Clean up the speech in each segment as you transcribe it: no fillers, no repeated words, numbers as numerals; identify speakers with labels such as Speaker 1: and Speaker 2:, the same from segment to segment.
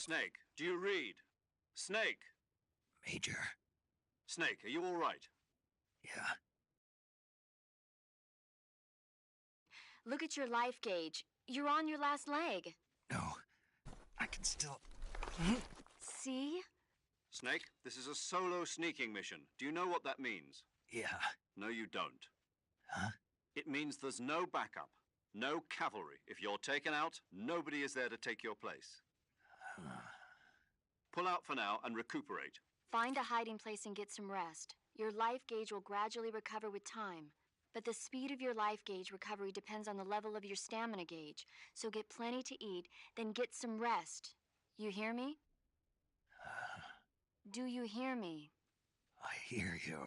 Speaker 1: Snake, do you read? Snake!
Speaker 2: Major.
Speaker 1: Snake, are you all right?
Speaker 2: Yeah.
Speaker 3: Look at your life gauge. You're on your last leg.
Speaker 2: No. I can still...
Speaker 3: See?
Speaker 1: Snake, this is a solo sneaking mission. Do you know what that means?
Speaker 2: Yeah.
Speaker 1: No, you don't.
Speaker 2: Huh?
Speaker 1: It means there's no backup, no cavalry. If you're taken out, nobody is there to take your place. Pull out for now and recuperate.
Speaker 3: Find a hiding place and get some rest. Your life gauge will gradually recover with time. But the speed of your life gauge recovery depends on the level of your stamina gauge. So get plenty to eat, then get some rest. You hear me? Do you hear me?
Speaker 2: I hear you.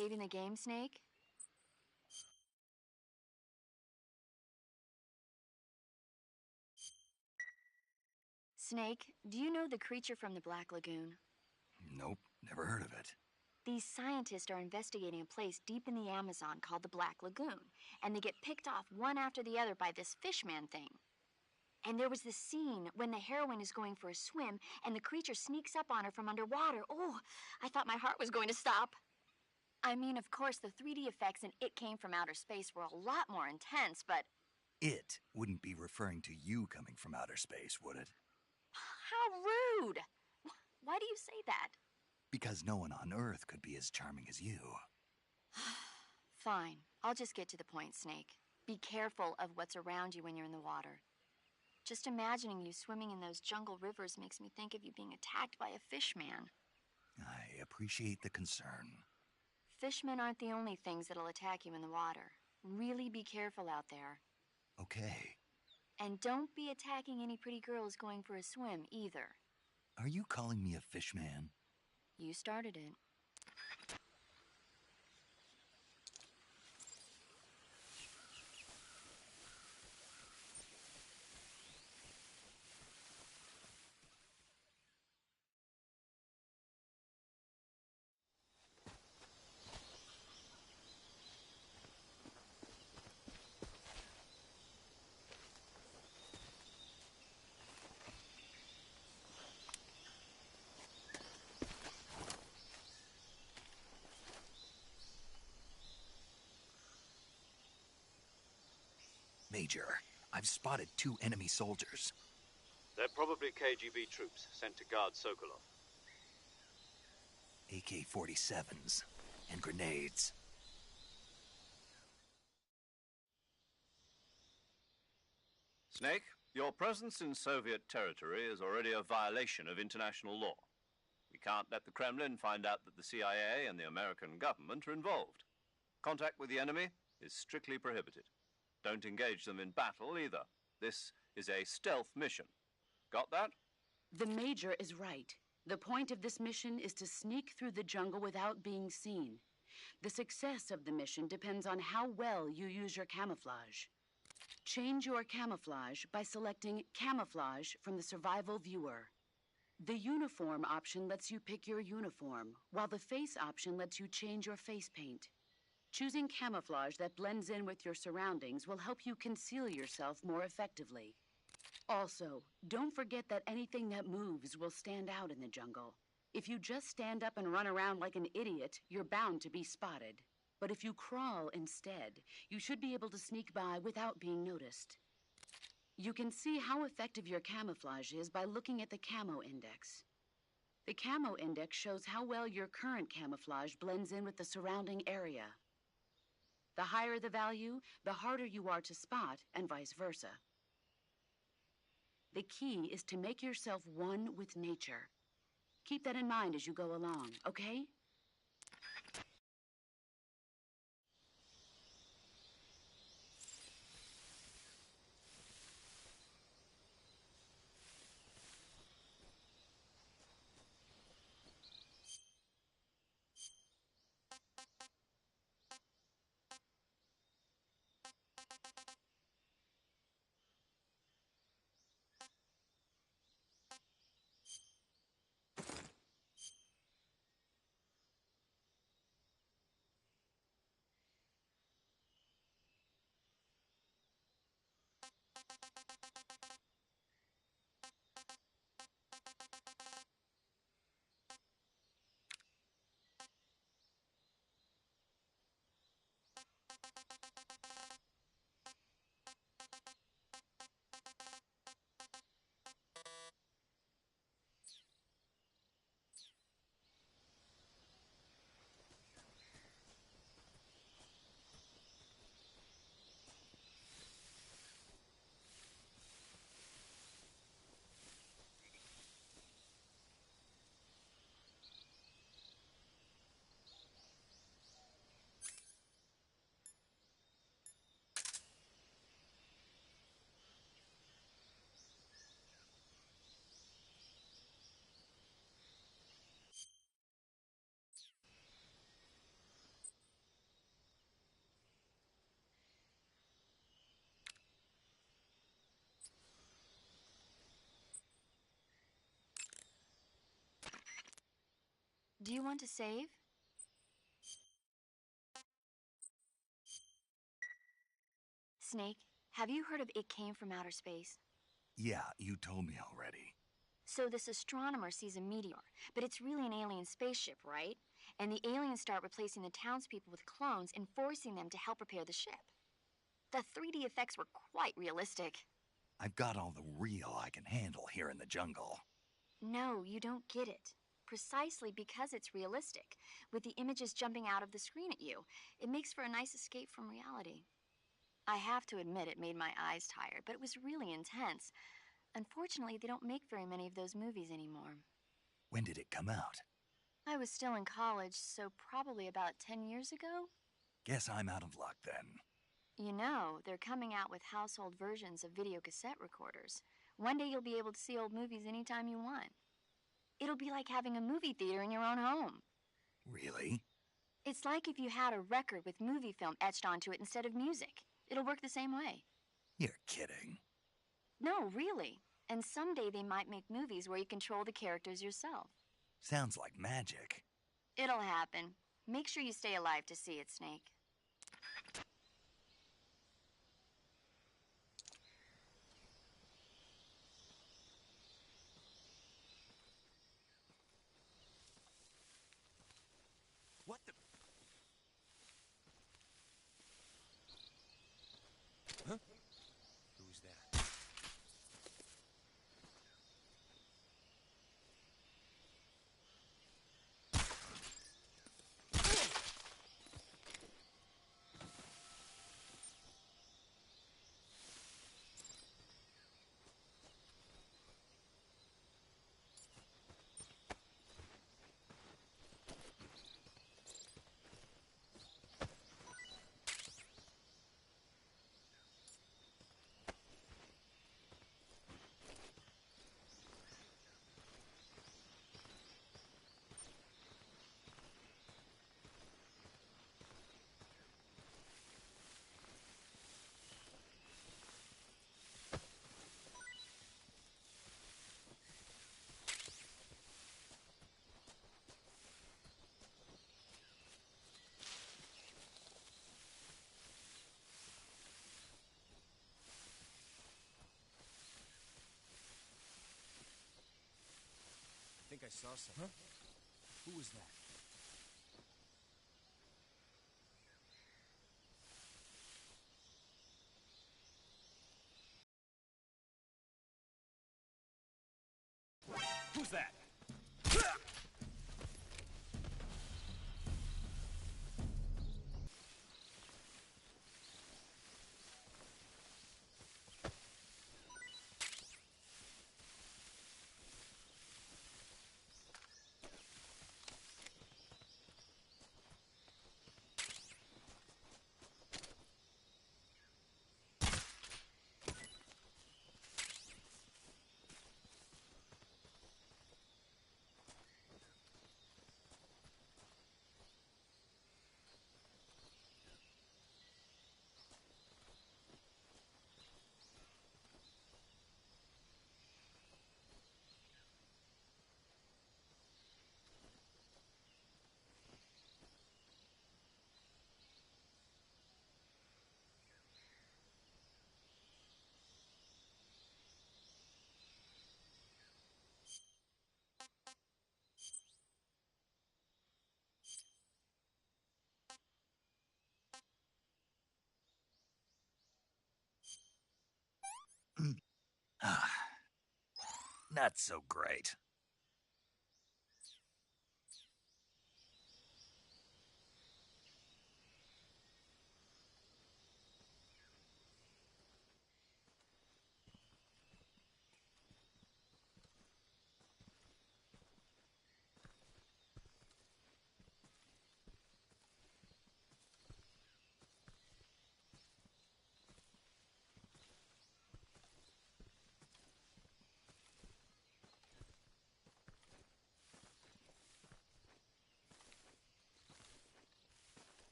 Speaker 3: saving the game, Snake? Snake, do you know the creature from the Black Lagoon?
Speaker 2: Nope, never heard of it.
Speaker 3: These scientists are investigating a place deep in the Amazon called the Black Lagoon, and they get picked off one after the other by this fishman thing. And there was this scene when the heroine is going for a swim, and the creature sneaks up on her from underwater. Oh, I thought my heart was going to stop. I mean, of course, the 3D effects in It Came from Outer Space were a lot more intense, but...
Speaker 2: It wouldn't be referring to you coming from outer space, would it?
Speaker 3: How rude! Why do you say that?
Speaker 2: Because no one on Earth could be as charming as you.
Speaker 3: Fine. I'll just get to the point, Snake. Be careful of what's around you when you're in the water. Just imagining you swimming in those jungle rivers makes me think of you being attacked by a fishman.
Speaker 2: I appreciate the concern.
Speaker 3: Fishmen aren't the only things that'll attack you in the water. Really be careful out there.
Speaker 2: Okay.
Speaker 3: And don't be attacking any pretty girls going for a swim, either.
Speaker 2: Are you calling me a fishman?
Speaker 3: You started it.
Speaker 2: Major, I've spotted 2 enemy soldiers.
Speaker 1: They're probably KGB troops sent to guard Sokolov.
Speaker 2: AK-47s and grenades.
Speaker 1: Snake, your presence in Soviet territory is already a violation of international law. We can't let the Kremlin find out that the CIA and the American government are involved. Contact with the enemy is strictly prohibited. Don't engage them in battle either. This is a stealth mission. Got that?
Speaker 4: The Major is right. The point of this mission is to sneak through the jungle without being seen. The success of the mission depends on how well you use your camouflage. Change your camouflage by selecting Camouflage from the Survival Viewer. The Uniform option lets you pick your uniform, while the Face option lets you change your face paint. Choosing camouflage that blends in with your surroundings will help you conceal yourself more effectively. Also, don't forget that anything that moves will stand out in the jungle. If you just stand up and run around like an idiot, you're bound to be spotted. But if you crawl instead, you should be able to sneak by without being noticed. You can see how effective your camouflage is by looking at the Camo Index. The Camo Index shows how well your current camouflage blends in with the surrounding area. The higher the value, the harder you are to spot, and vice versa. The key is to make yourself one with nature. Keep that in mind as you go along, okay?
Speaker 3: Do you want to save? Snake, have you heard of It Came from Outer Space?
Speaker 2: Yeah, you told me already.
Speaker 3: So this astronomer sees a meteor, but it's really an alien spaceship, right? And the aliens start replacing the townspeople with clones and forcing them to help repair the ship. The 3D effects were quite realistic.
Speaker 2: I've got all the real I can handle here in the jungle.
Speaker 3: No, you don't get it. Precisely because it's realistic, with the images jumping out of the screen at you, it makes for a nice escape from reality. I have to admit it made my eyes tired, but it was really intense. Unfortunately, they don't make very many of those movies anymore.
Speaker 2: When did it come out?
Speaker 3: I was still in college, so probably about 10 years ago.
Speaker 2: Guess I'm out of luck then.
Speaker 3: You know, they're coming out with household versions of video cassette recorders. One day you'll be able to see old movies anytime you want. It'll be like having a movie theater in your own home.
Speaker 2: Really?
Speaker 3: It's like if you had a record with movie film etched onto it instead of music. It'll work the same way.
Speaker 2: You're kidding.
Speaker 3: No, really. And someday they might make movies where you control the characters yourself.
Speaker 2: Sounds like magic.
Speaker 3: It'll happen. Make sure you stay alive to see it, Snake.
Speaker 2: What the...
Speaker 5: Huh? Who's that? I think I saw something. Huh? Who was that? Who's that?
Speaker 2: Not so great.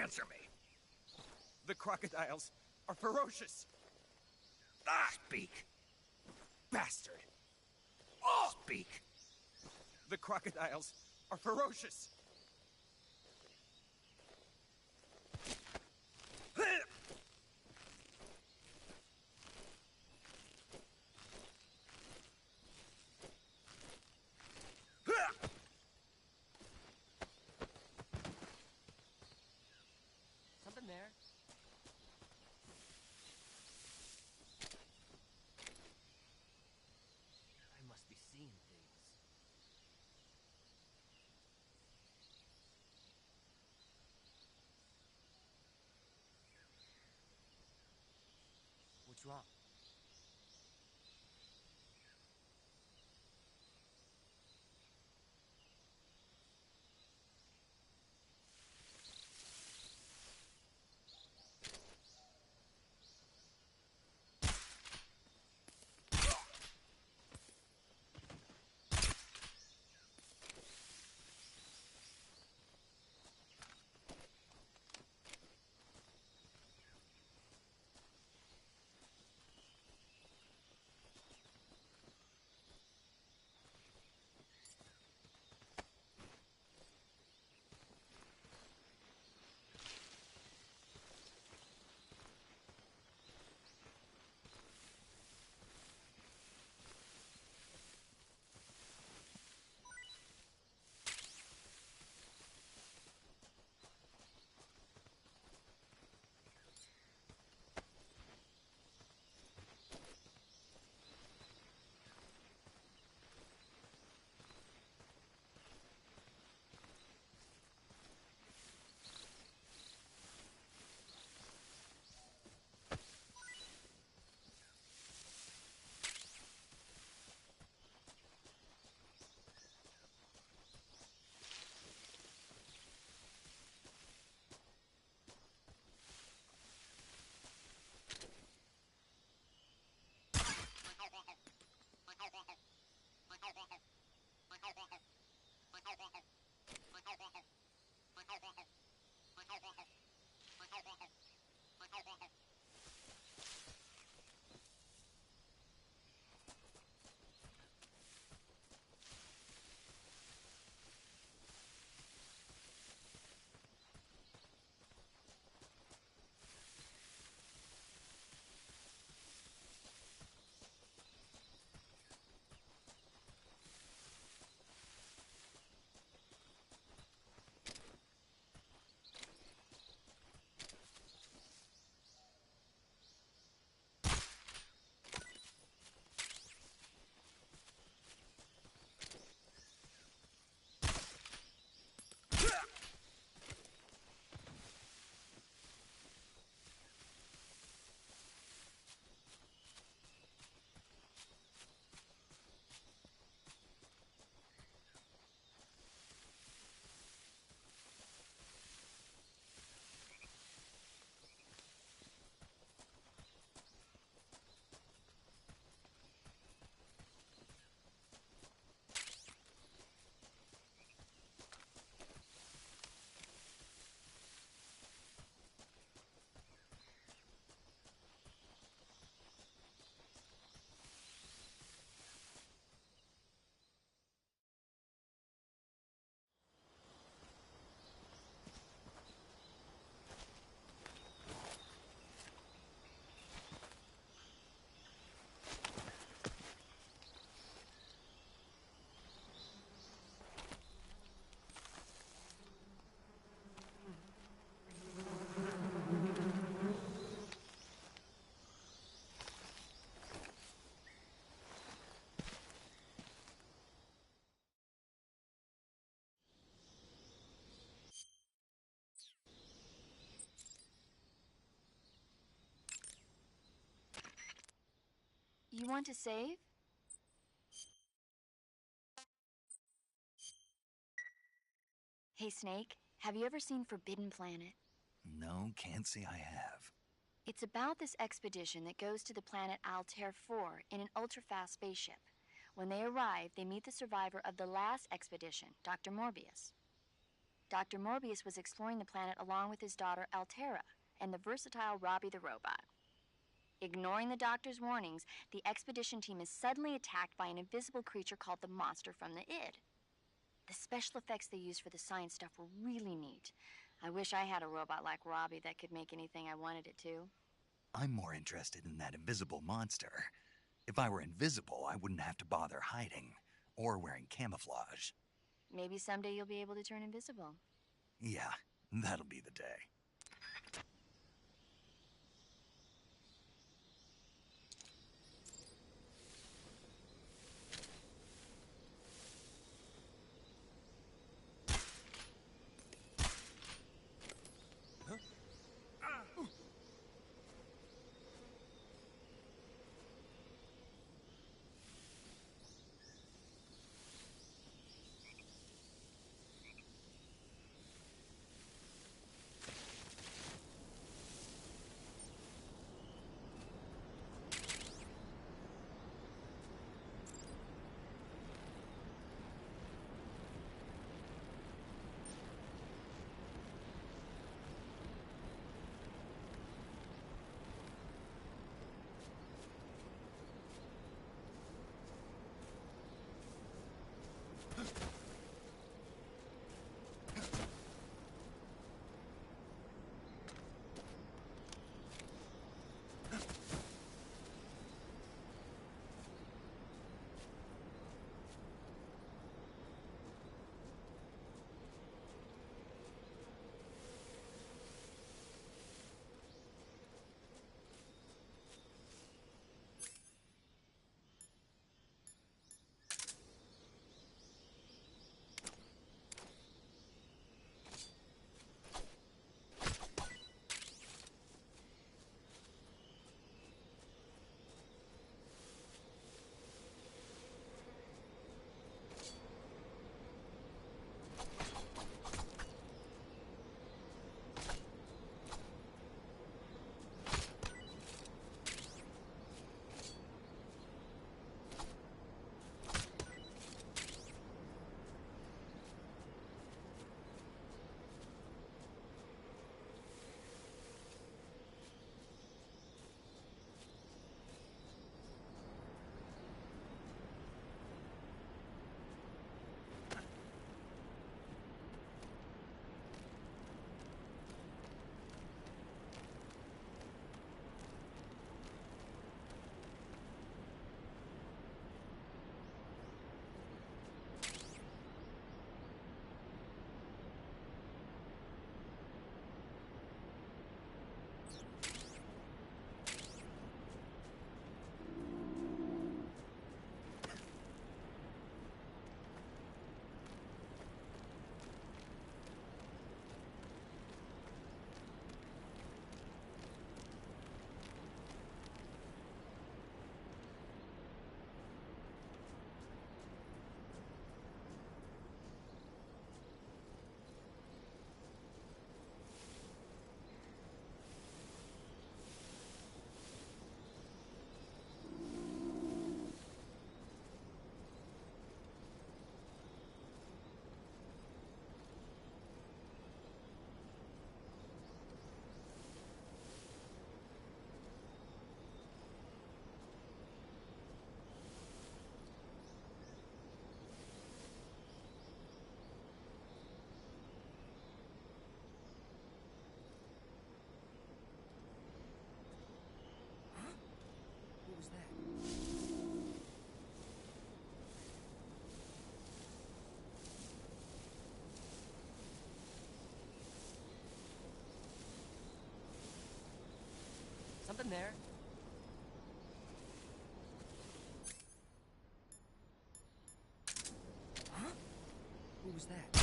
Speaker 2: Answer me.
Speaker 5: The crocodiles are ferocious.
Speaker 2: Speak.
Speaker 5: Bastard.
Speaker 2: Speak.
Speaker 5: The crocodiles are ferocious.
Speaker 6: Something there? I must be seeing things. What's wrong?
Speaker 3: You want to save? Hey, Snake, have you ever seen Forbidden Planet?
Speaker 2: No, can't say I have.
Speaker 3: It's about this expedition that goes to the planet Altair 4 in an ultra-fast spaceship. When they arrive, they meet the survivor of the last expedition, Dr. Morbius. Dr. Morbius was exploring the planet along with his daughter Altera and the versatile Robbie the robot. Ignoring the doctor's warnings, the expedition team is suddenly attacked by an invisible creature called the Monster from the Id. The special effects they used for the science stuff were really neat. I wish I had a robot like Robbie that could make anything I wanted it to.
Speaker 2: I'm more interested in that invisible monster. If I were invisible, I wouldn't have to bother hiding or wearing camouflage.
Speaker 3: Maybe someday you'll be able to turn invisible.
Speaker 2: Yeah, that'll be the day.
Speaker 6: Something there.
Speaker 5: Huh?
Speaker 6: Who was that?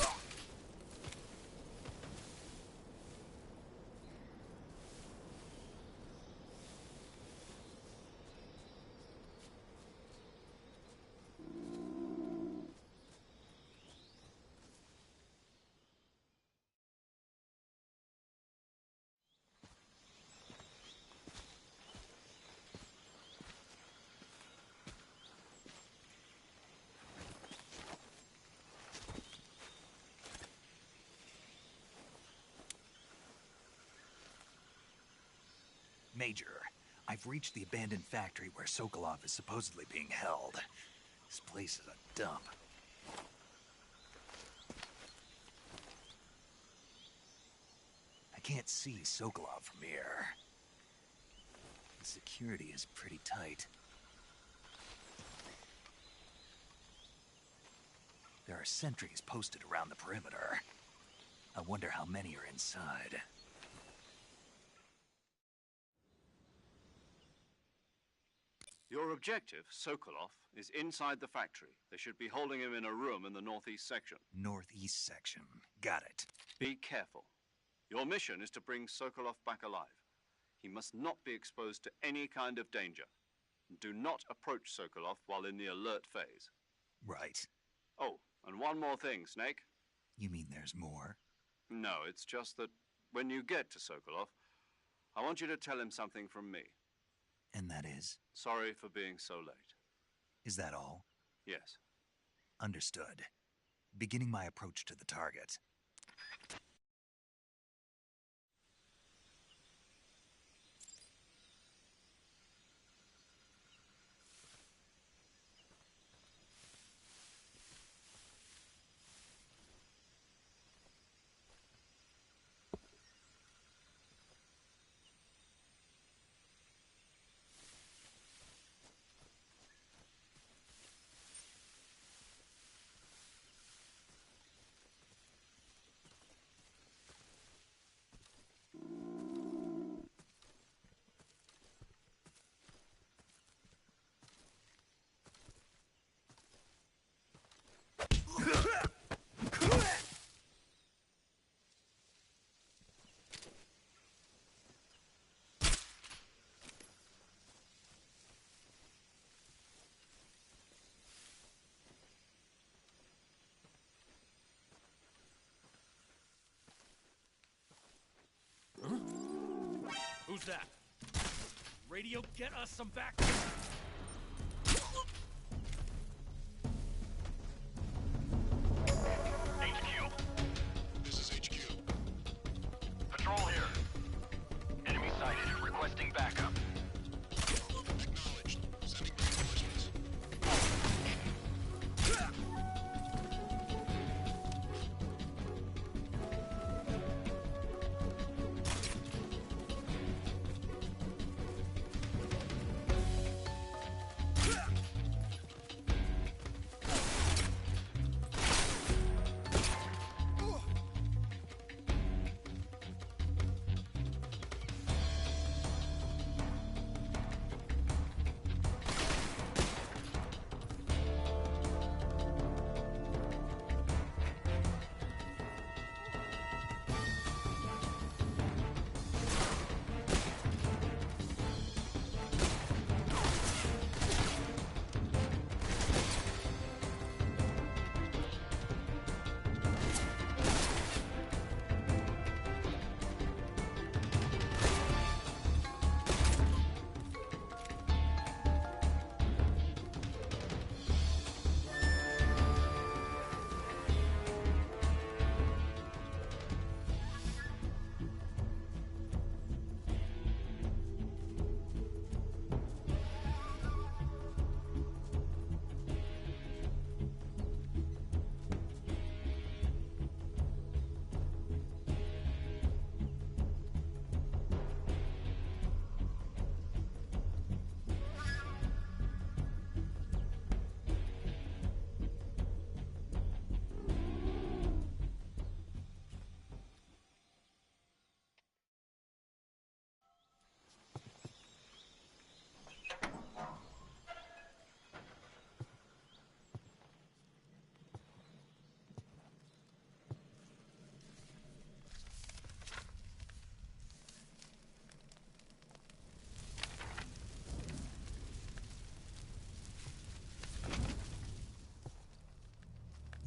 Speaker 2: Major, I've reached the abandoned factory where Sokolov is supposedly being held. This place is a dump. I can't see Sokolov from here. The security is pretty tight. There are sentries posted around the perimeter. I wonder how many are inside.
Speaker 1: Your objective, Sokolov, is inside the factory. They should be holding him in a room in the northeast section.
Speaker 2: Northeast section. Got it.
Speaker 1: Be careful. Your mission is to bring Sokolov back alive. He must not be exposed to any kind of danger. Do not approach Sokolov while in the alert phase.
Speaker 2: Right.
Speaker 1: Oh, and one more thing, Snake.
Speaker 2: You mean there's more?
Speaker 1: No, it's just that when you get to Sokolov, I want you to tell him something from me.
Speaker 2: And that is?
Speaker 1: Sorry for being so late.
Speaker 2: Is that all?
Speaker 1: Yes.
Speaker 2: Understood. Beginning my approach to the target.
Speaker 7: Who's that? Radio, get us some back.
Speaker 8: HQ. This is HQ. Patrol here. Enemy sighted. Requesting backup. Acknowledged. Sending reinforcements.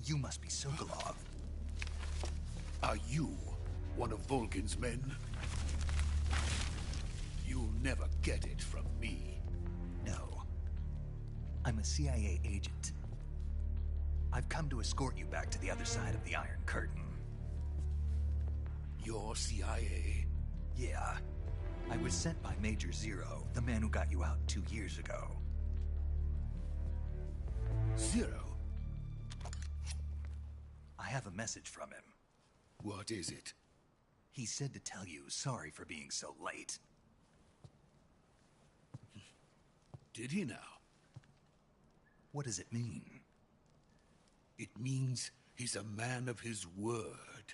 Speaker 2: You must be Sokolov.
Speaker 9: Are you one of Volgin's men? You'll never get it from me.
Speaker 2: No. I'm a CIA agent. I've come to escort you back to the other side of the Iron Curtain.
Speaker 9: You're CIA?
Speaker 2: Yeah. I was sent by Major Zero, the man who got you out 2 years ago.
Speaker 9: Zero?
Speaker 2: I have a message from him.
Speaker 9: What is it?
Speaker 2: He said to tell you sorry for being so late.
Speaker 9: Did he now?
Speaker 2: What does it mean?
Speaker 9: It means he's a man of his word.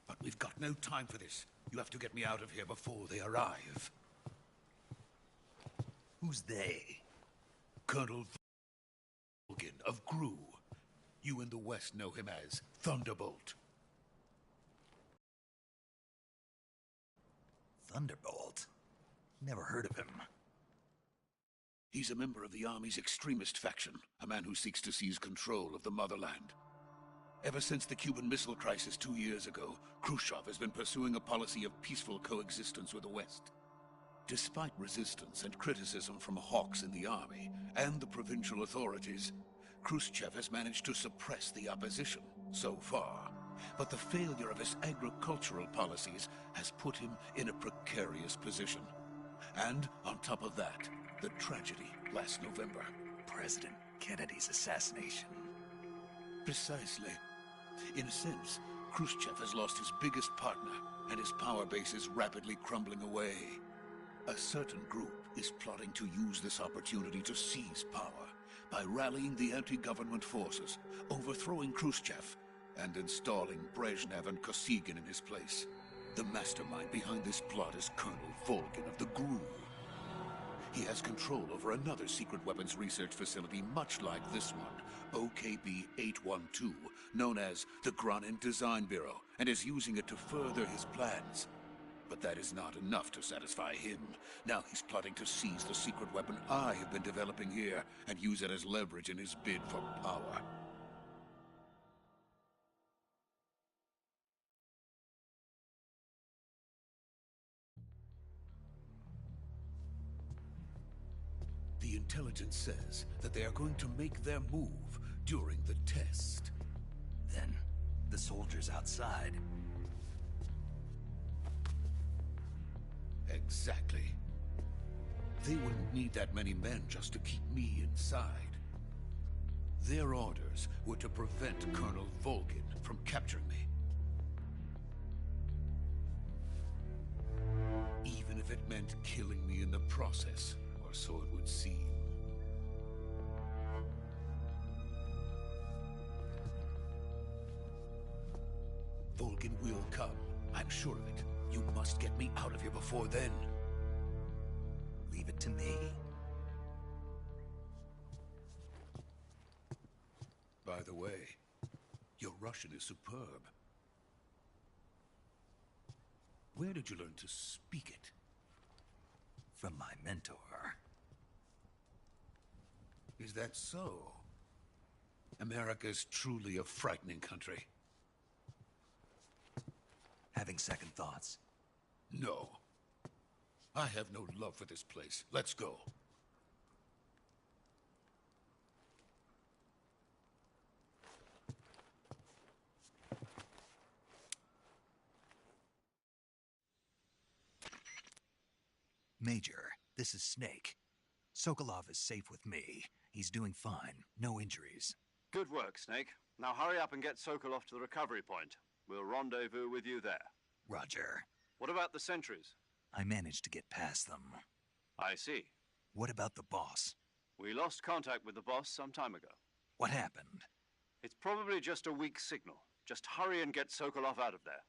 Speaker 9: But we've got no time for this. You have to get me out of here before they arrive.
Speaker 2: Who's they?
Speaker 9: Colonel Volgin of GRU. You in the West know him as Thunderbolt.
Speaker 2: Thunderbolt? Never heard of him.
Speaker 9: He's a member of the Army's extremist faction, a man who seeks to seize control of the motherland. Ever since the Cuban Missile Crisis 2 years ago, Khrushchev has been pursuing a policy of peaceful coexistence with the West. Despite resistance and criticism from hawks in the army and the provincial authorities, Khrushchev has managed to suppress the opposition so far. But the failure of his agricultural policies has put him in a precarious position. And on top of that, the tragedy last November.
Speaker 2: President Kennedy's assassination.
Speaker 9: Precisely. In a sense, Khrushchev has lost his biggest partner, and his power base is rapidly crumbling away. A certain group is plotting to use this opportunity to seize power by rallying the anti-government forces, overthrowing Khrushchev, and installing Brezhnev and Kosygin in his place. The mastermind behind this plot is Colonel Volgin of the GRU. He has control over another secret weapons research facility much like this one, OKB-812, known as the Granin Design Bureau, and is using it to further his plans. But that is not enough to satisfy him. Now he's plotting to seize the secret weapon I have been developing here and use it as leverage in his bid for power. The intelligence says that they are going to make their move during the test.
Speaker 2: Then, the soldiers outside.
Speaker 9: Exactly. They wouldn't need that many men just to keep me inside. Their orders were to prevent Colonel Volgin from capturing me. Even if it meant killing me in the process, or so it would seem. Volgin will come. I'm sure of it. You must get me out of here before then.
Speaker 2: Leave it to me.
Speaker 9: By the way, your Russian is superb. Where did you learn to speak it?
Speaker 2: From my mentor.
Speaker 9: Is that so? America's truly a frightening country.
Speaker 2: Having second thoughts?
Speaker 9: No. I have no love for this place. Let's go.
Speaker 2: Major, this is Snake. Sokolov is safe with me. He's doing fine. No injuries.
Speaker 1: Good work, Snake. Now hurry up and get Sokolov to the recovery point. We'll rendezvous with you there.
Speaker 2: Roger.
Speaker 1: What about the sentries?
Speaker 2: I managed to get past them.
Speaker 1: I see.
Speaker 2: What about the boss?
Speaker 1: We lost contact with the boss some time ago.
Speaker 2: What happened?
Speaker 1: It's probably just a weak signal. Just hurry and get Sokolov out of there.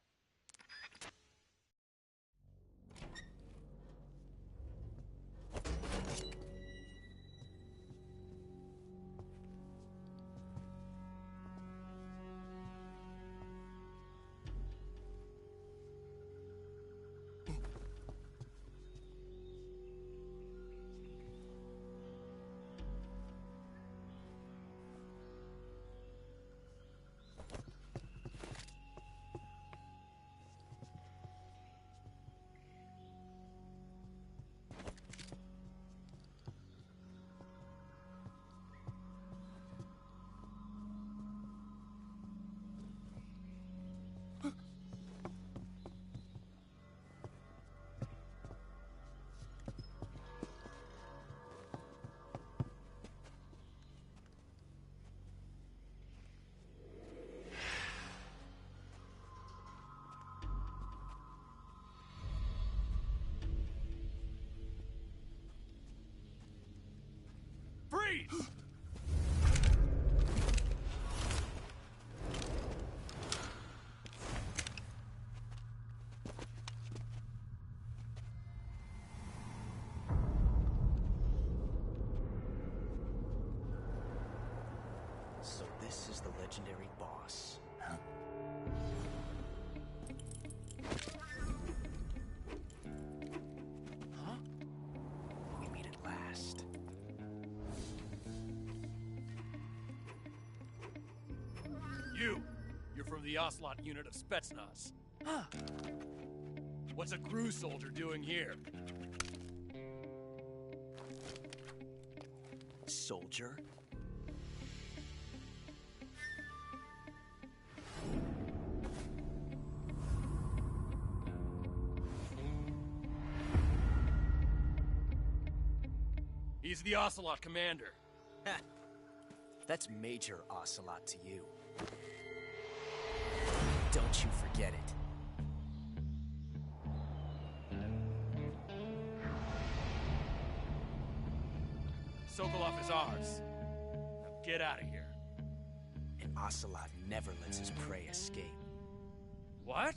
Speaker 7: Freeze!
Speaker 6: So this is the legendary boss.
Speaker 2: Huh?
Speaker 6: Huh? We meet at last.
Speaker 7: You're from the Ocelot unit of Spetsnaz. Huh. What's a crew soldier doing here?
Speaker 6: Soldier?
Speaker 7: He's the Ocelot commander.
Speaker 6: That's Major Ocelot to you. Don't you forget it.
Speaker 7: Sokolov is ours. Now get out of here.
Speaker 6: And Ocelot never lets his prey escape.
Speaker 7: What?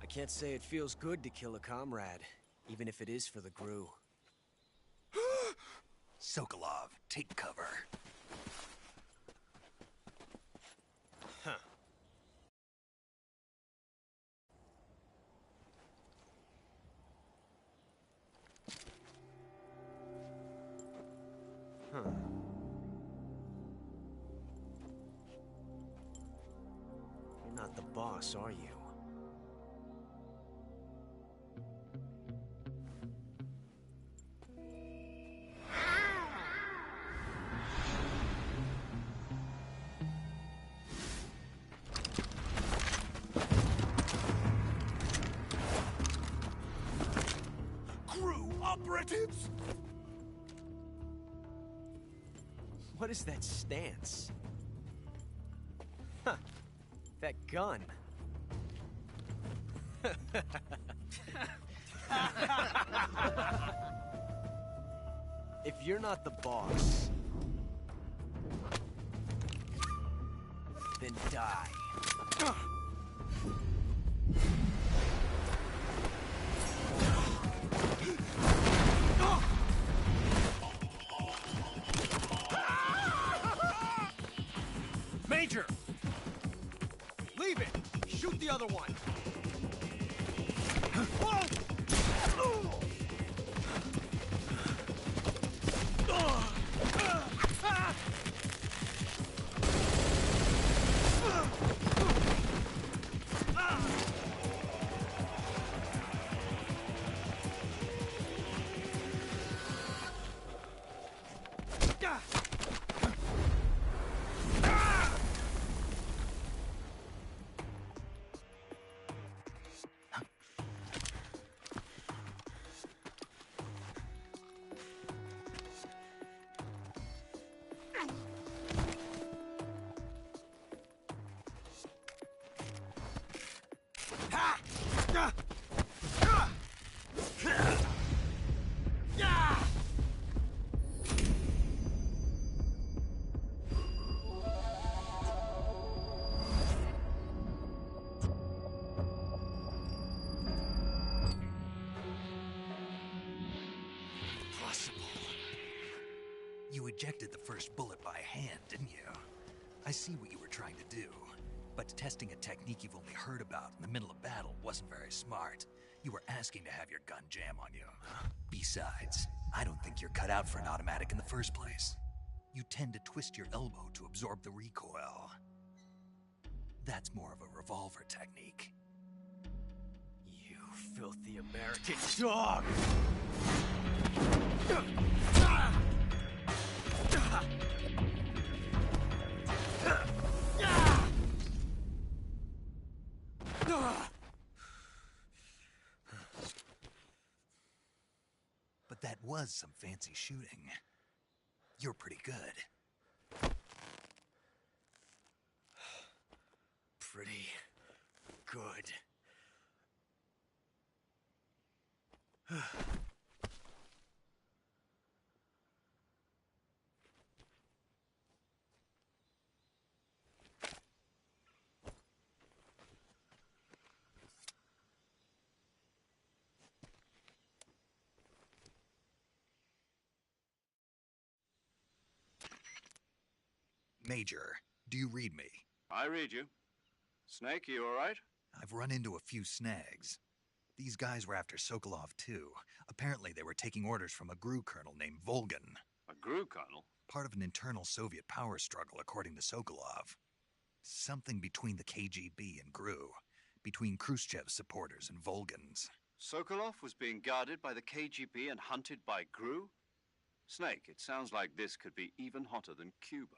Speaker 6: I can't say it feels good to kill a comrade, even if it is for the GRU.
Speaker 2: Sokolov, take cover.
Speaker 6: Huh. Huh. You're not the boss, are you?
Speaker 5: Operatives!
Speaker 6: What is that stance? Huh. That gun. If you're not the boss, then die.
Speaker 5: Major! Leave it! Shoot the other one!
Speaker 2: ejected the first bullet by hand, didn't you? I see what you were trying to do. But testing a technique you've only heard about in the middle of battle wasn't very smart. You were asking to have your gun jam on you. Besides, I don't think you're cut out for an automatic in the first place. You tend to twist your elbow to absorb the recoil. That's more of a revolver technique.
Speaker 6: You filthy American dog!
Speaker 2: But that was some fancy shooting. You're pretty good.
Speaker 6: Pretty good.
Speaker 2: Major, do you read me?
Speaker 1: I read you. Snake, you all right?
Speaker 2: I've run into a few snags. These guys were after Sokolov, too. Apparently they were taking orders from a GRU colonel named Volgan.
Speaker 1: A GRU colonel?
Speaker 2: Part of an internal Soviet power struggle, according to Sokolov. Something between the KGB and GRU. Between Khrushchev's supporters and Volgan's.
Speaker 1: Sokolov was being guarded by the KGB and hunted by GRU? Snake, it sounds like this could be even hotter than Cuba.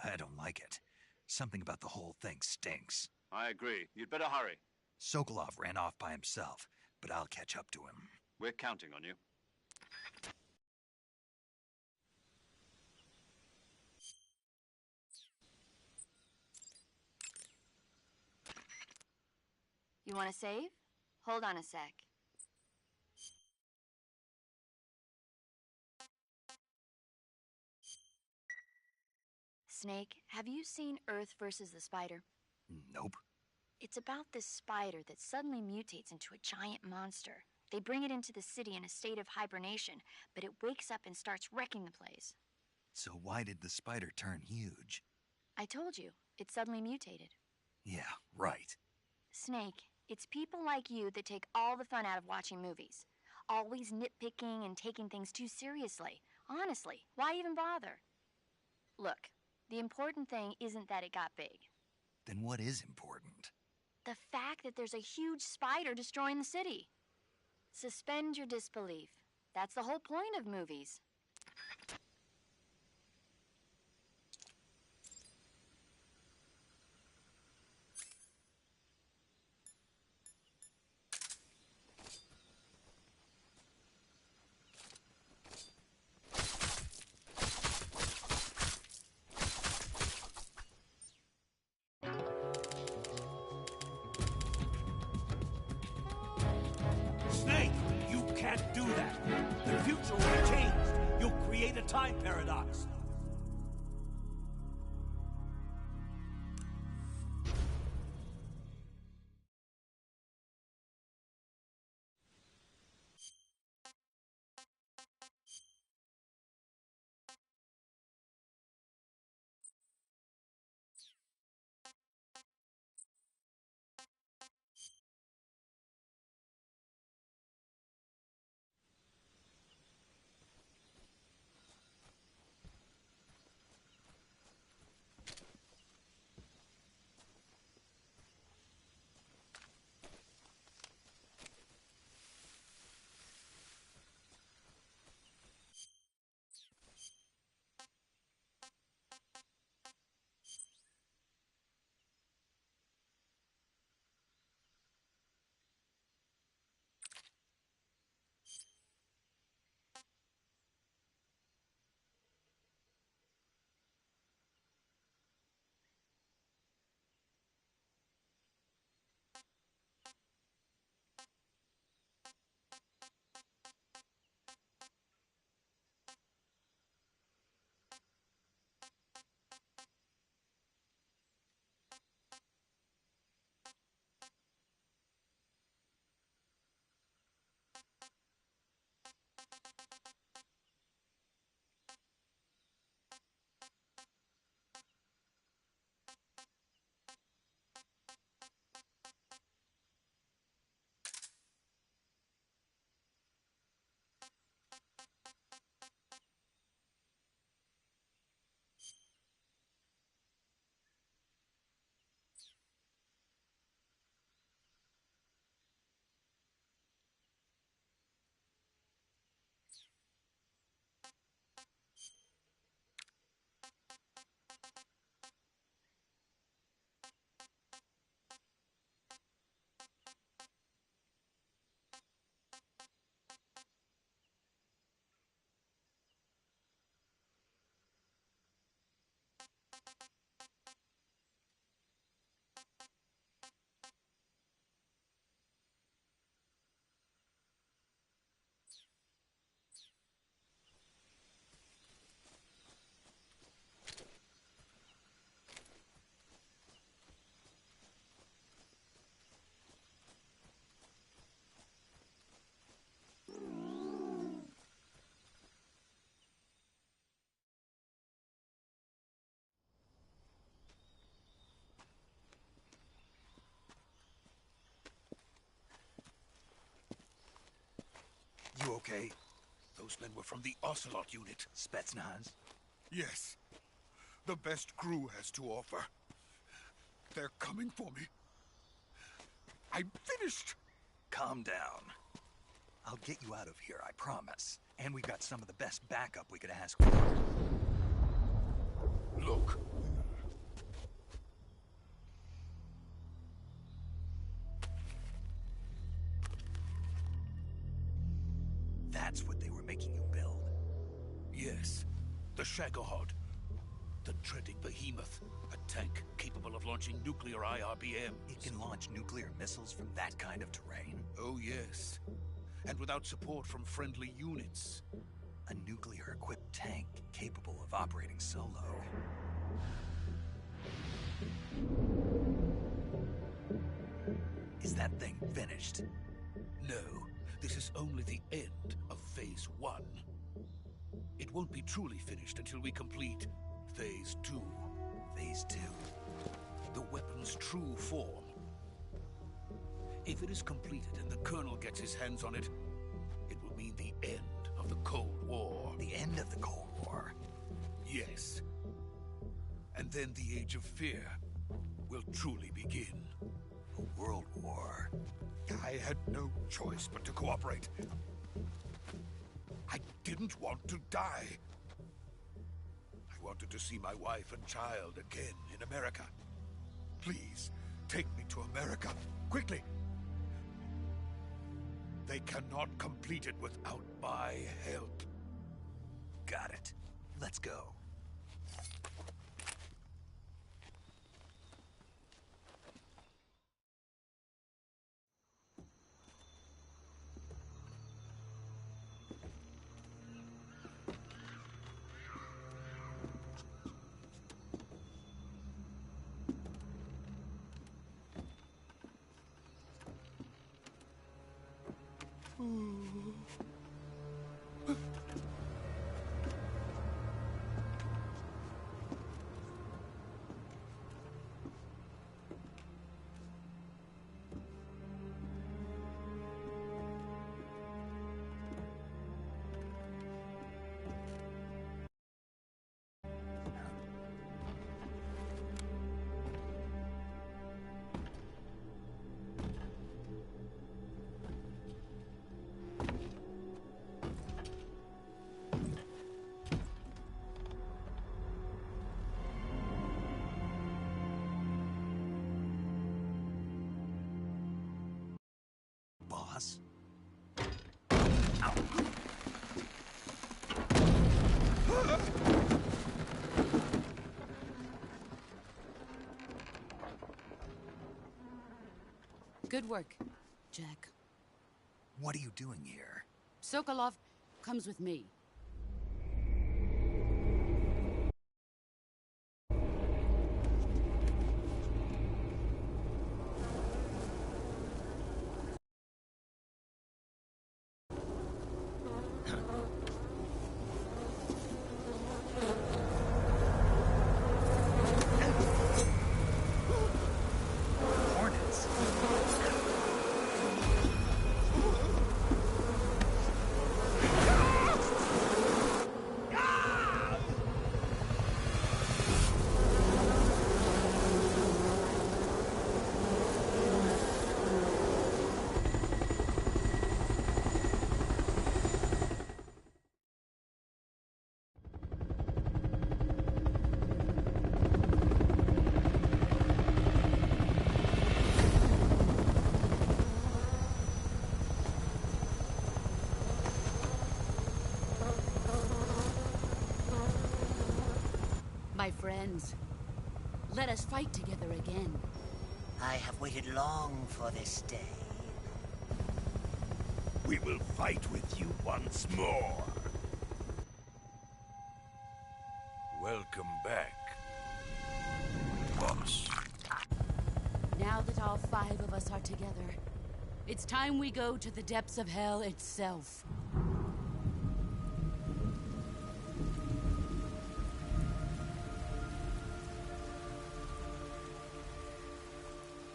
Speaker 2: I don't like it. Something about the whole thing stinks.
Speaker 1: I agree. You'd better hurry.
Speaker 2: Sokolov ran off by himself, but I'll catch up to him.
Speaker 1: We're counting on you.
Speaker 3: You want to save? Hold on a sec. Snake, have you seen Earth versus the Spider?
Speaker 2: Nope.
Speaker 3: It's about this spider that suddenly mutates into a giant monster. They bring it into the city in a state of hibernation, but it wakes up and starts wrecking the place.
Speaker 2: So why did the spider turn huge?
Speaker 3: I told you, it suddenly mutated.
Speaker 2: Yeah, right.
Speaker 3: Snake, it's people like you that take all the fun out of watching movies. Always nitpicking and taking things too seriously. Honestly, why even bother? Look, the important thing isn't that it got big.
Speaker 2: Then what is important?
Speaker 3: The fact that there's a huge spider destroying the city. Suspend your disbelief. That's the whole point of movies.
Speaker 5: Snake, you can't do that. The future will change. You'll create a time paradox.
Speaker 9: okay? Those men were from the Ocelot unit.
Speaker 2: Spetsnaz?
Speaker 9: Yes. The best crew has to offer. They're coming for me. I'm finished.
Speaker 2: Calm down. I'll get you out of here, I promise. And we got some of the best backup we could ask for.
Speaker 9: Look.
Speaker 2: That's what they were making you build?
Speaker 9: Yes. The Shagohod. The dreaded behemoth. A tank capable of launching nuclear IRBM.
Speaker 2: It can launch nuclear missiles from that kind of terrain?
Speaker 9: Oh, yes. And without support from friendly units.
Speaker 2: A nuclear-equipped tank capable of operating solo. Is that thing finished?
Speaker 9: No. This is only the end of Phase 1. It won't be truly finished until we complete Phase 2.
Speaker 2: Phase 2?
Speaker 9: The weapon's true form. If it is completed and the Colonel gets his hands on it, it will mean the end of the Cold War.
Speaker 2: The end of the Cold War?
Speaker 9: Yes. And then the Age of Fear will truly begin.
Speaker 2: A world war?
Speaker 9: I had no choice but to cooperate. I didn't want to die. I wanted to see my wife and child again in America. Please, take me to America, quickly. They cannot complete it without my help.
Speaker 2: Got it. Let's go. Boss? Ow.
Speaker 4: Good work, Jack.
Speaker 2: What are you doing here?
Speaker 4: Sokolov comes with me.
Speaker 2: Hornets?
Speaker 4: My friends, let us fight together again.
Speaker 10: I have waited long for this day.
Speaker 5: We will fight with you once more. Welcome back, boss.
Speaker 4: Now that all 5 of us are together, it's time we go to the depths of hell itself.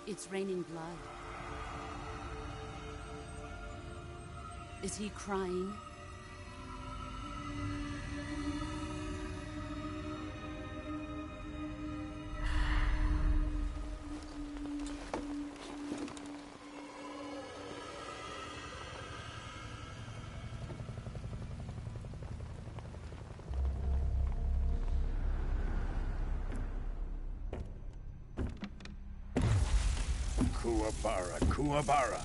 Speaker 4: It's raining blood. Is he crying?
Speaker 5: Kuwabara, Kuwabara.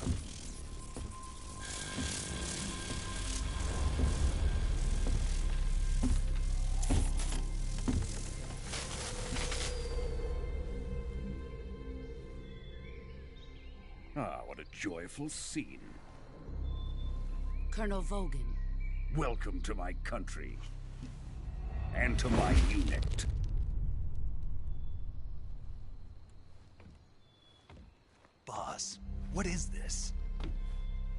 Speaker 5: Ah, what a joyful scene.
Speaker 4: Colonel Vogan.
Speaker 5: Welcome to my country. And to my unit.
Speaker 2: Boss, what is this?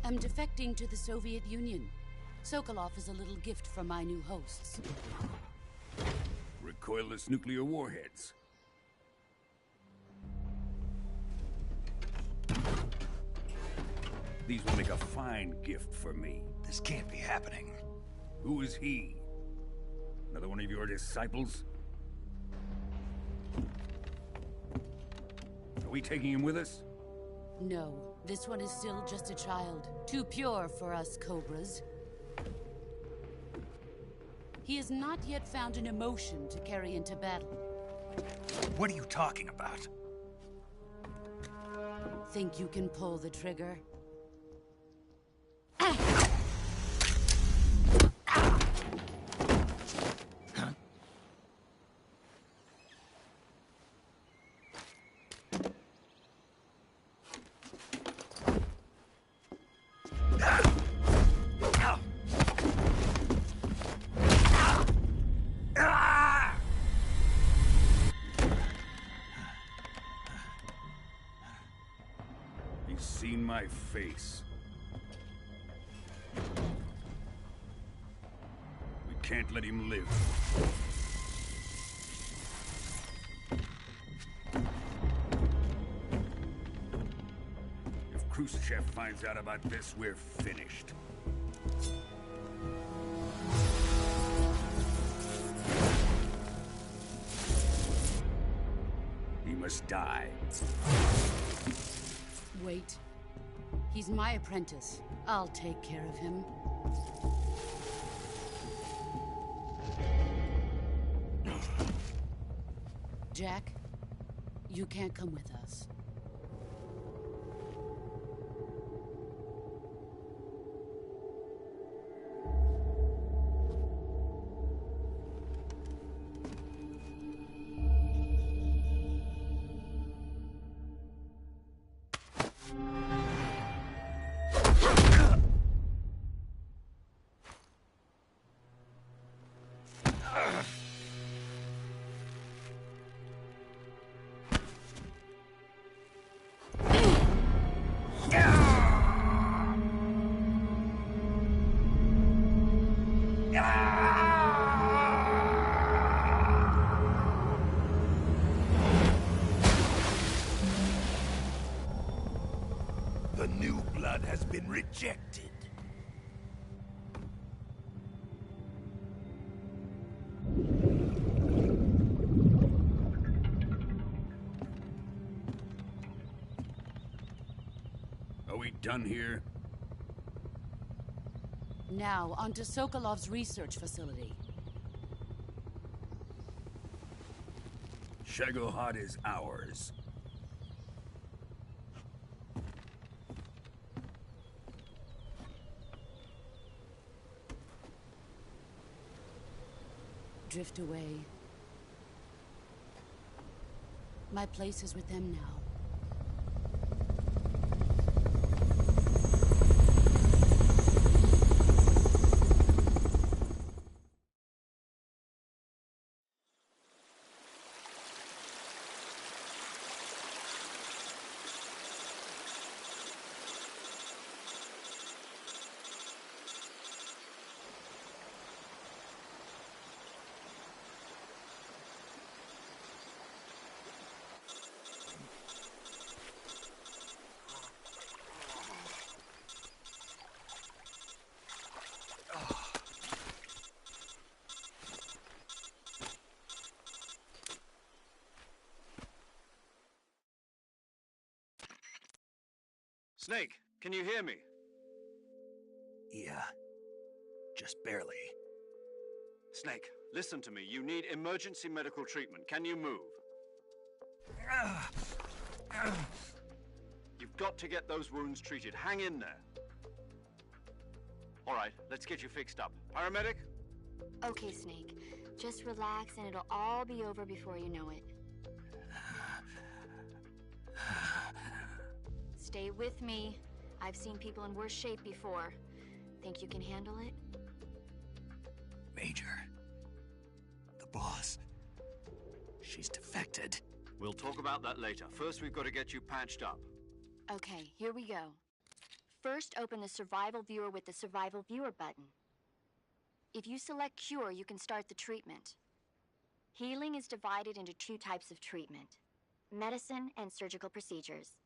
Speaker 4: I'm defecting to the Soviet Union. Sokolov is a little gift from my new hosts.
Speaker 5: Recoilless nuclear warheads. These will make a fine gift for me.
Speaker 2: This can't be happening.
Speaker 5: Who is he? Another one of your disciples? Are we taking him with us?
Speaker 4: No, this one is still just a child. Too pure for us Cobras. He has not yet found an emotion to carry into battle.
Speaker 2: What are you talking about?
Speaker 4: Think you can pull the trigger?
Speaker 5: He's seen my face. We can't let him live. If Khrushchev finds out about this, we're finished. He must die.
Speaker 4: Wait. He's my apprentice. I'll take care of him. Jack, you can't come with us.
Speaker 5: The new blood has been rejected. Are we done here?
Speaker 4: Now, onto Sokolov's research facility.
Speaker 5: Shagohod is ours.
Speaker 4: Drift away. My place is with them now.
Speaker 1: Snake, can you hear me?
Speaker 2: Yeah. Just barely.
Speaker 1: Snake, listen to me. You need emergency medical treatment. Can you move? You've got to get those wounds treated. Hang in there. All right, let's get you fixed up. Paramedic?
Speaker 3: Okay, Snake. Just relax and it'll all be over before you know it. Stay with me. I've seen people in worse shape before. Think you can handle it?
Speaker 2: Major. The boss. She's defected.
Speaker 1: We'll talk about that later. First, we've got to get you patched up.
Speaker 3: Okay, here we go. First, open the Survival Viewer with the Survival Viewer button. If you select Cure, you can start the treatment. Healing is divided into two types of treatment: medicine and surgical procedures.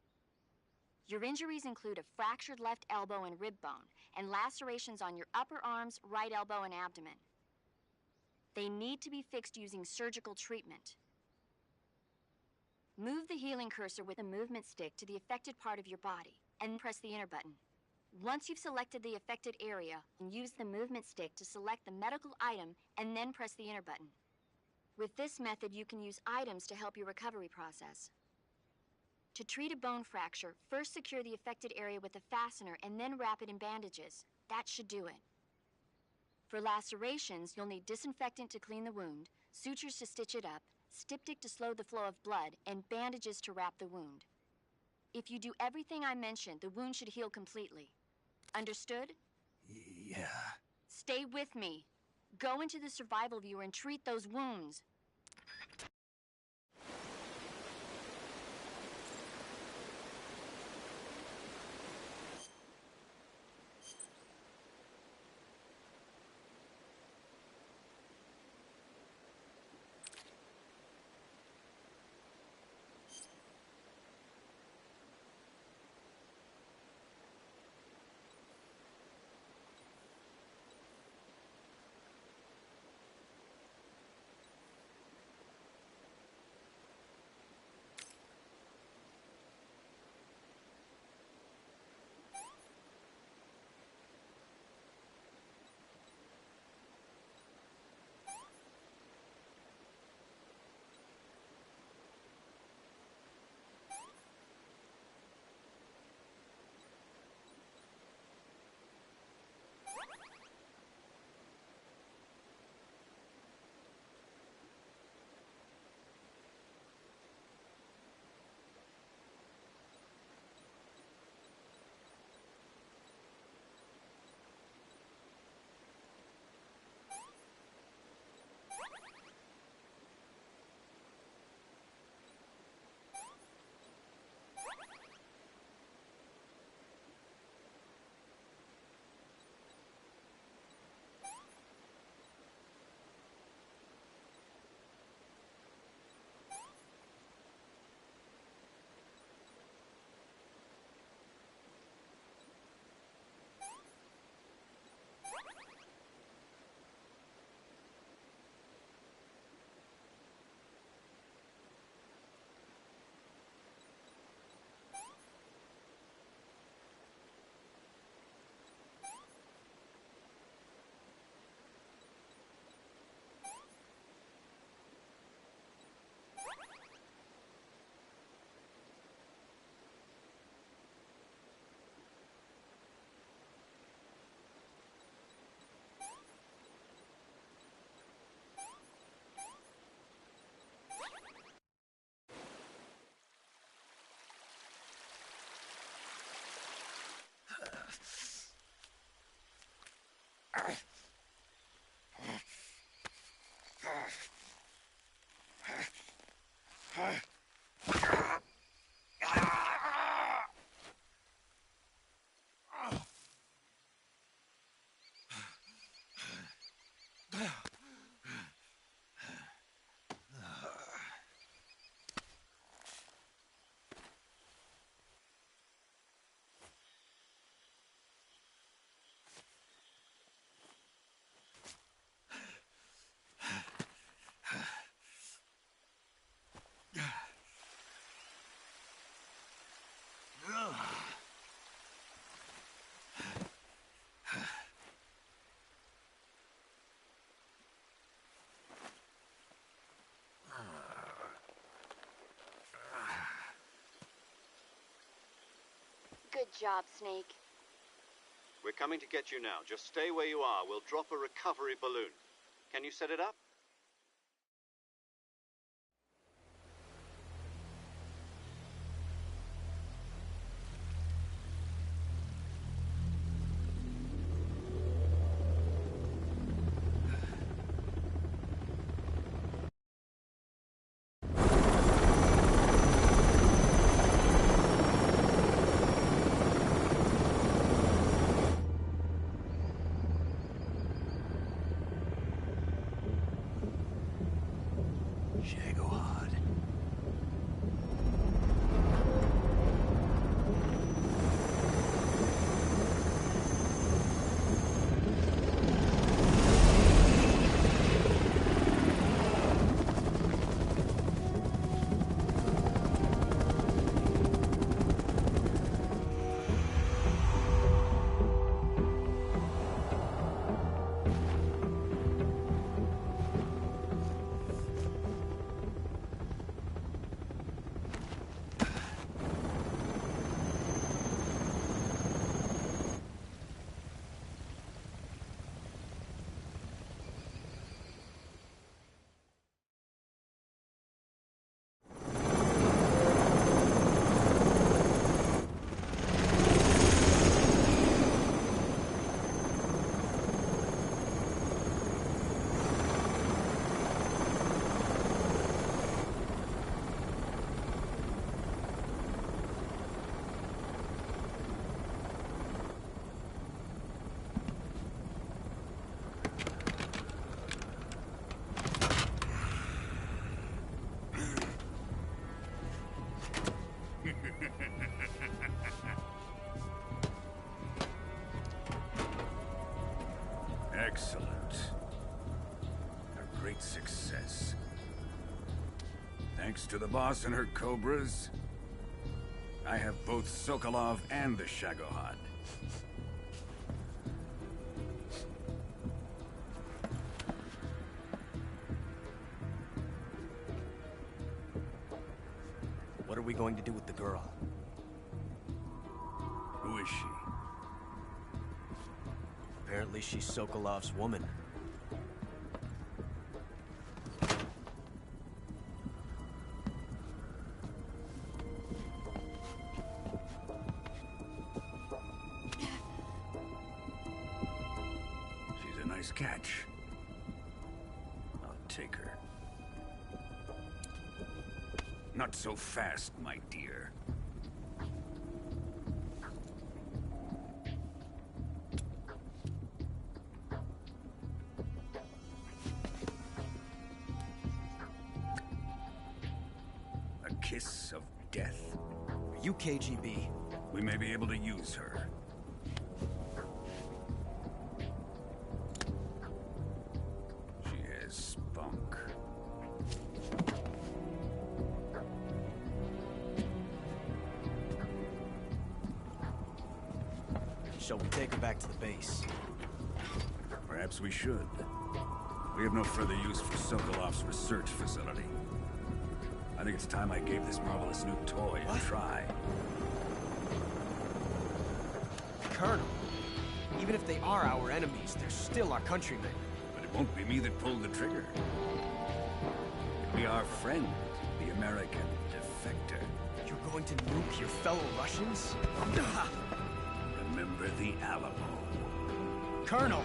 Speaker 3: Your injuries include a fractured left elbow and rib bone, and lacerations on your upper arms, right elbow, and abdomen. They need to be fixed using surgical treatment. Move the healing cursor with the movement stick to the affected part of your body, and press the enter button. Once you've selected the affected area, use the movement stick to select the medical item, and then press the enter button. With this method, you can use items to help your recovery process. To treat a bone fracture, first secure the affected area with a fastener and then wrap it in bandages. That should do it. For lacerations, you'll need disinfectant to clean the wound, sutures to stitch it up, styptic to slow the flow of blood, and bandages to wrap the wound. If you do everything I mentioned, the wound should heal completely. Understood?
Speaker 2: Yeah.
Speaker 3: Stay with me. Go into the Survival Viewer and treat those wounds. Good job, Snake.
Speaker 1: We're coming to get you now. Just stay where you are. We'll drop a recovery balloon. Can you set it up?
Speaker 11: Excellent. A great success. Thanks to the boss and her cobras, I have both Sokolov and the Shagohod.
Speaker 6: What are we going to do with the girl?
Speaker 11: Who is she?
Speaker 6: Apparently she's Sokolov's woman.
Speaker 11: She's a nice catch. I'll take her. Not so fast, my dear. A kiss of death?
Speaker 6: Are you KGB?
Speaker 11: We may be able to use her. She has spunk.
Speaker 6: Shall we take her back to the base?
Speaker 11: Perhaps we should. We have no further use for Sokolov's research facility. I think it's time I gave this marvelous new toy a try.
Speaker 6: Colonel, even if they are our enemies, they're still our countrymen.
Speaker 11: But it won't be me that pulled the trigger. It'll be our friend, the American defector.
Speaker 6: You're going to nuke your fellow Russians?
Speaker 11: Remember the Alamo.
Speaker 6: Colonel!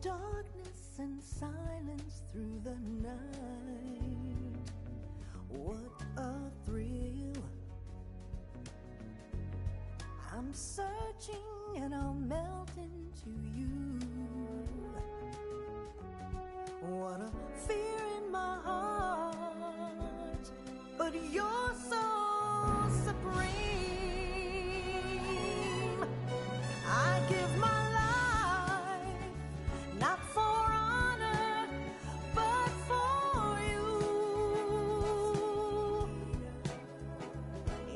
Speaker 12: darkness and silence through the night. What a thrill. I'm searching and I'll melt into you. What a fear in my heart, but you're so supreme. I give my life, not for honor, but for you.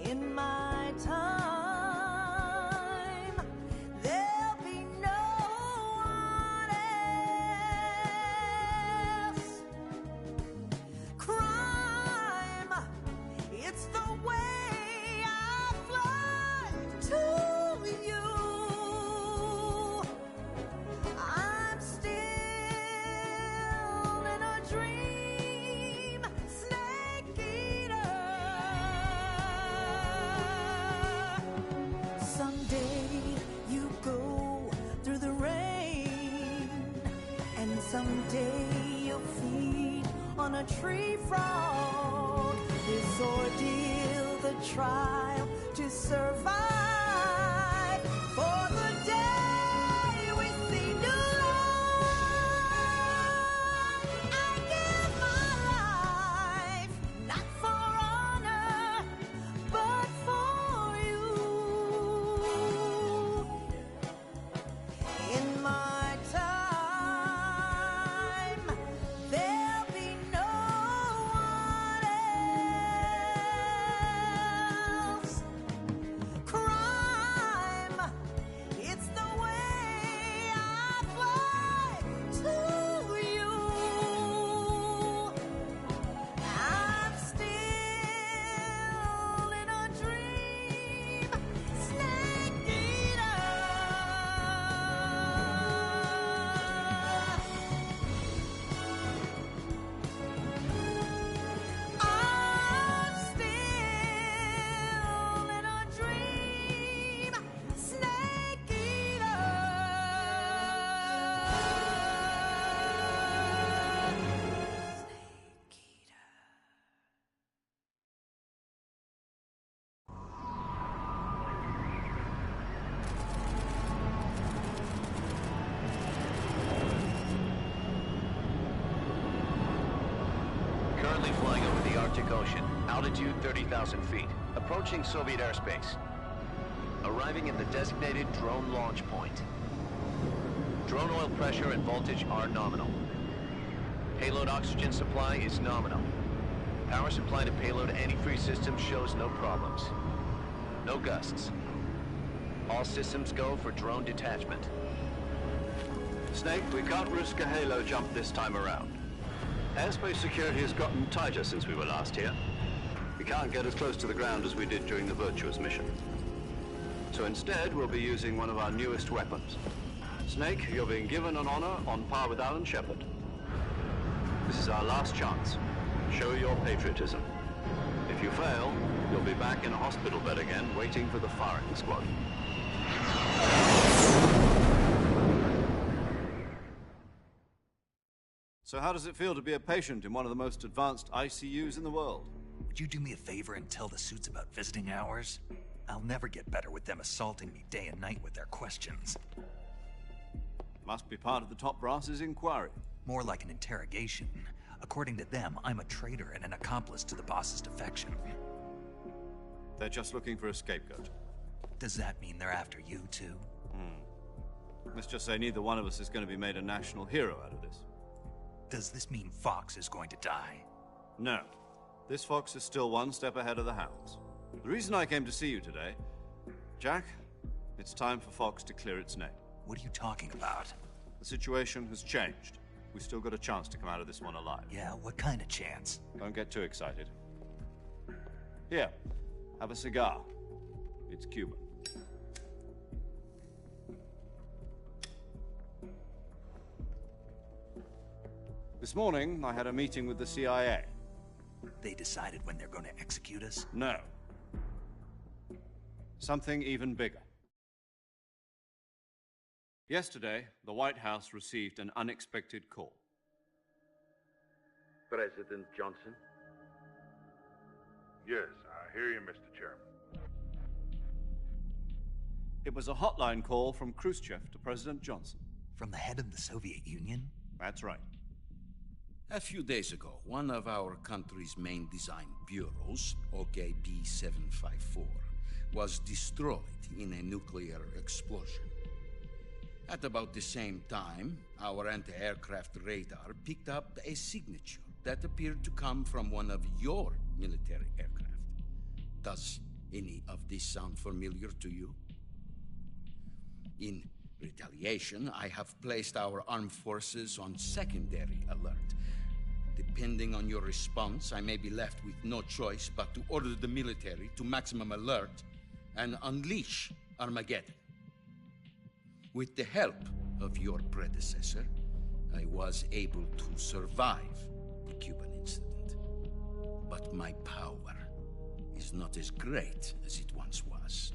Speaker 12: In my time, there'll be no one else. Crime, it's the way I fly to you. I'm still in a dream, snake eater. Someday you go through the rain, and someday you'll feed on a tree frog. This ordeal, the trial to survive, for the day we see new light. I give my life, not for honor, but for you. In my time, there'll be no one else. Crime, it's the way I fly to you. I'm still in a dream, snake eater. I'm still in a dream, snake eater.
Speaker 8: Currently flying over the Arctic Ocean, altitude 30,000 feet, approaching Soviet airspace. Arriving at the designated drone launch point. Drone oil pressure and voltage are nominal. Payload oxygen supply is nominal. Power supply to payload antifreeze system shows no problems. No gusts. All systems go for drone detachment.
Speaker 1: Snake, we can't risk a halo jump this time around. Airspace security has gotten tighter since we were last here. We can't get as close to the ground as we did during the Virtuous mission. So instead, we'll be using one of our newest weapons. Snake, you're being given an honor on par with Alan Shepard. This is our last chance. Show your patriotism. If you fail, you'll be back in a hospital bed again, waiting for the firing squad. So how does it feel to be a patient in one of the most advanced ICUs in the world?
Speaker 2: Would you do me a favor and tell the suits about visiting hours? I'll never get better with them assaulting me day and night with their questions.
Speaker 1: Must be part of the top brass's inquiry.
Speaker 2: More like an interrogation. According to them, I'm a traitor and an accomplice to the boss's defection.
Speaker 1: They're just looking for a scapegoat.
Speaker 2: Does that mean they're after you, too?
Speaker 1: Let's just say neither one of us is going to be made a national hero out of this.
Speaker 2: Does this mean Fox is going to die?
Speaker 1: No. This fox is still one step ahead of the hounds. The reason I came to see you today, Jack, it's time for Fox to clear its name.
Speaker 2: What are you talking about?
Speaker 1: The situation has changed. We've still got a chance to come out of this one alive.
Speaker 2: Yeah, what kind of chance?
Speaker 1: Don't get too excited. Here, have a cigar. It's Cuban. This morning, I had a meeting with the CIA.
Speaker 2: They decided when they're going to execute us?
Speaker 1: No. Something even bigger. Yesterday, the White House received an unexpected call.
Speaker 13: President Johnson?
Speaker 14: Yes, I hear you, Mr. Chairman.
Speaker 1: It was a hotline call from Khrushchev to President Johnson.
Speaker 2: From the head of the Soviet Union?
Speaker 1: That's right.
Speaker 15: A few days ago, one of our country's main design bureaus, OKB 754, was destroyed in a nuclear explosion. At about the same time, our anti-aircraft radar picked up a signature that appeared to come from one of your military aircraft. Does any of this sound familiar to you? In retaliation, I have placed our armed forces on secondary alert. Depending on your response, I may be left with no choice but to order the military to maximum alert and unleash Armageddon. With the help of your predecessor, I was able to survive the Cuban incident. But my power is not as great as it once was.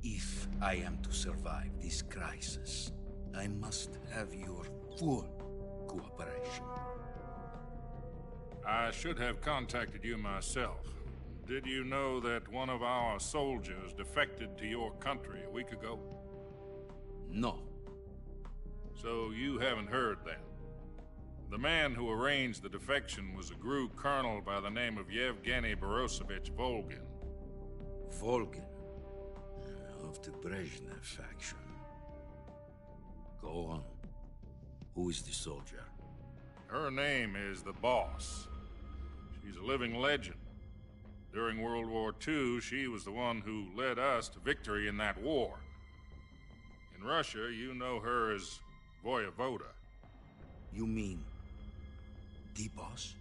Speaker 15: If I am to survive this crisis, I must have your full cooperation.
Speaker 14: I should have contacted you myself. Did you know that one of our soldiers defected to your country a week ago?
Speaker 15: No.
Speaker 14: So you haven't heard then? The man who arranged the defection was a GRU colonel by the name of Yevgeny Borosovich Volgin.
Speaker 15: Volgin? Of the Brezhnev faction. Go on. Who is the soldier?
Speaker 14: Her name is the Boss. She's a living legend. During World War II, she was the one who led us to victory in that war. In Russia, you know her as Voyevoda.
Speaker 15: You mean the Boss?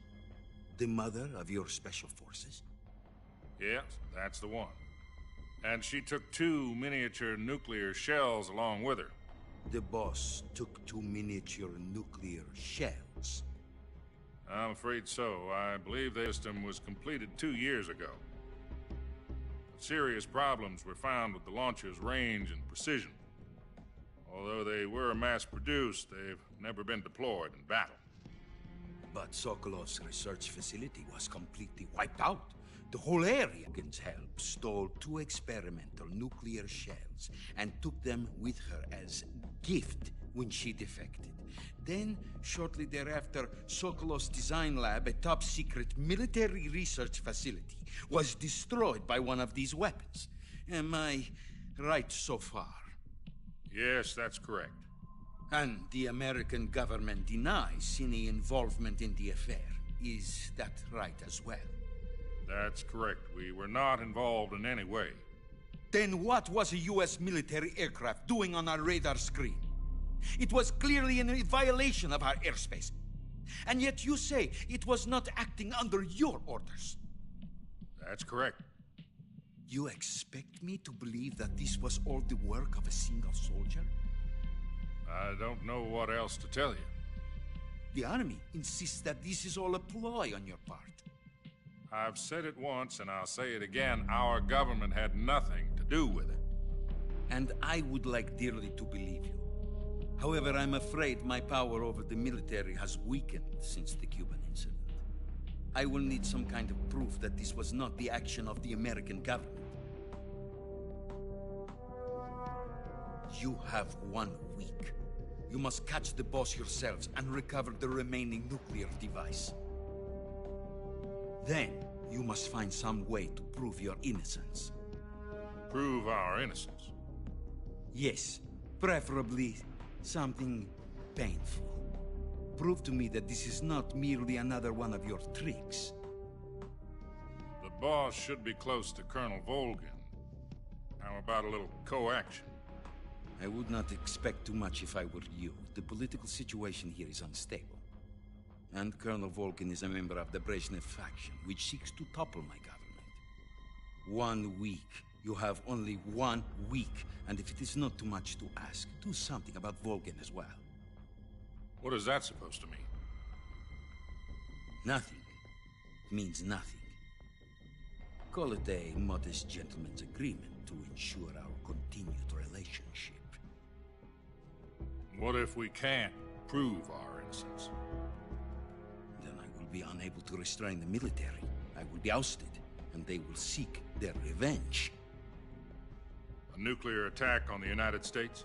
Speaker 15: The mother of your special forces?
Speaker 14: Yes, that's the one. And she took 2 miniature nuclear shells along with her.
Speaker 15: The Boss took 2 miniature nuclear shells?
Speaker 14: I'm afraid so. I believe the system was completed 2 years ago. Serious problems were found with the launcher's range and precision. Although they were mass-produced, they've never been deployed in battle.
Speaker 15: But Sokolov's research facility was completely wiped out. The whole area, Volgin's help, stole 2 experimental nuclear shells and took them with her as gift when she defected. Then, shortly thereafter, Sokolov's design lab, a top-secret military research facility, was destroyed by one of these weapons. Am I right so far?
Speaker 14: Yes, that's correct.
Speaker 15: And the American government denies any involvement in the affair. Is that right as well?
Speaker 14: That's correct. We were not involved in any way.
Speaker 15: Then what was a U.S. military aircraft doing on our radar screen? It was clearly in a violation of our airspace. And yet you say it was not acting under your orders.
Speaker 14: That's correct.
Speaker 15: You expect me to believe that this was all the work of a single soldier?
Speaker 14: I don't know what else to tell you.
Speaker 15: The Army insists that this is all a ploy on your part.
Speaker 14: I've said it once, and I'll say it again. Our government had nothing to do with it.
Speaker 15: And I would like dearly to believe you. However, I'm afraid my power over the military has weakened since the Cuban incident. I will need some kind of proof that this was not the action of the American government. You have 1 week. You must catch the Boss yourselves and recover the remaining nuclear device. Then, you must find some way to prove your innocence.
Speaker 14: Prove our innocence?
Speaker 15: Yes, preferably something painful. Prove to me that this is not merely another one of your tricks.
Speaker 14: The Boss should be close to Colonel Volgin. How about a little co-action?
Speaker 15: I would not expect too much if I were you. The political situation here is unstable. And Colonel Volgin is a member of the Brezhnev faction, which seeks to topple my government. 1 week. You have only 1 week. And if it is not too much to ask, do something about Volgin as well.
Speaker 14: What is that supposed to mean?
Speaker 15: Nothing. It means nothing. Call it a modest gentleman's agreement to ensure our continued relationship.
Speaker 14: What if we can't prove our innocence?
Speaker 15: Then I will be unable to restrain the military. I will be ousted, and they will seek their revenge.
Speaker 14: A nuclear attack on the United States?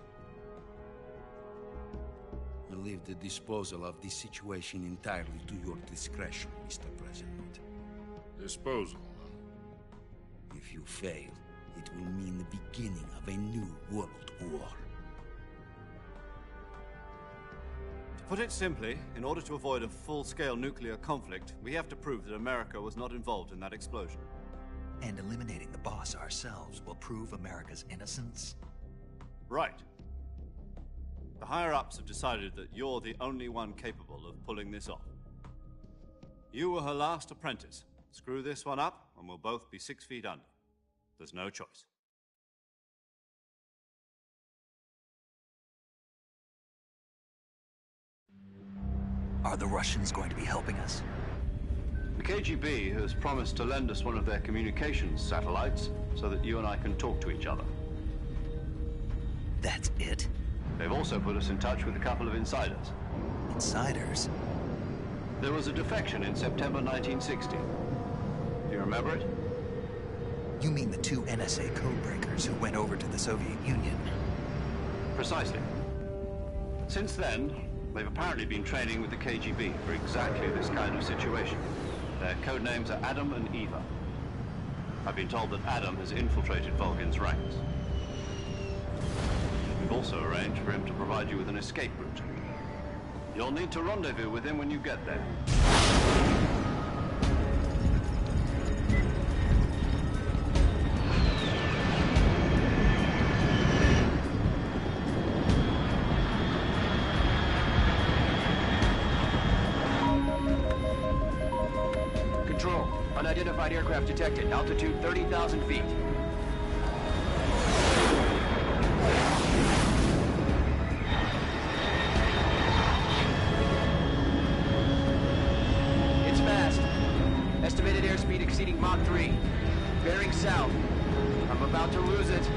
Speaker 15: I leave the disposal of this situation entirely to your discretion, Mr. President.
Speaker 14: Disposal, huh?
Speaker 15: If you fail, it will mean the beginning of a new world war.
Speaker 1: To put it simply, in order to avoid a full-scale nuclear conflict, we have to prove that America was not involved in that explosion.
Speaker 2: And eliminating the boss ourselves will prove America's innocence?
Speaker 1: Right. The higher-ups have decided that you're the only one capable of pulling this off. You were her last apprentice. Screw this one up, and we'll both be 6 feet under. There's no choice.
Speaker 2: Are the Russians going to be helping us?
Speaker 1: The KGB has promised to lend us one of their communications satellites so that you and I can talk to each other.
Speaker 2: That's it?
Speaker 1: They've also put us in touch with a couple of insiders.
Speaker 2: Insiders?
Speaker 1: There was a defection in September 1960. Do you remember it?
Speaker 2: You mean the 2 NSA codebreakers who went over to the Soviet Union?
Speaker 1: Precisely. Since then, they've apparently been training with the KGB for exactly this kind of situation. Their code names are Adam and Eva. I've been told that Adam has infiltrated Volgin's ranks. We've also arranged for him to provide you with an escape route. You'll need to rendezvous with him when you get there.
Speaker 8: Control, unidentified aircraft detected. Altitude 30,000 feet. It's fast. Estimated airspeed exceeding Mach 3. Bearing south. I'm about to lose it.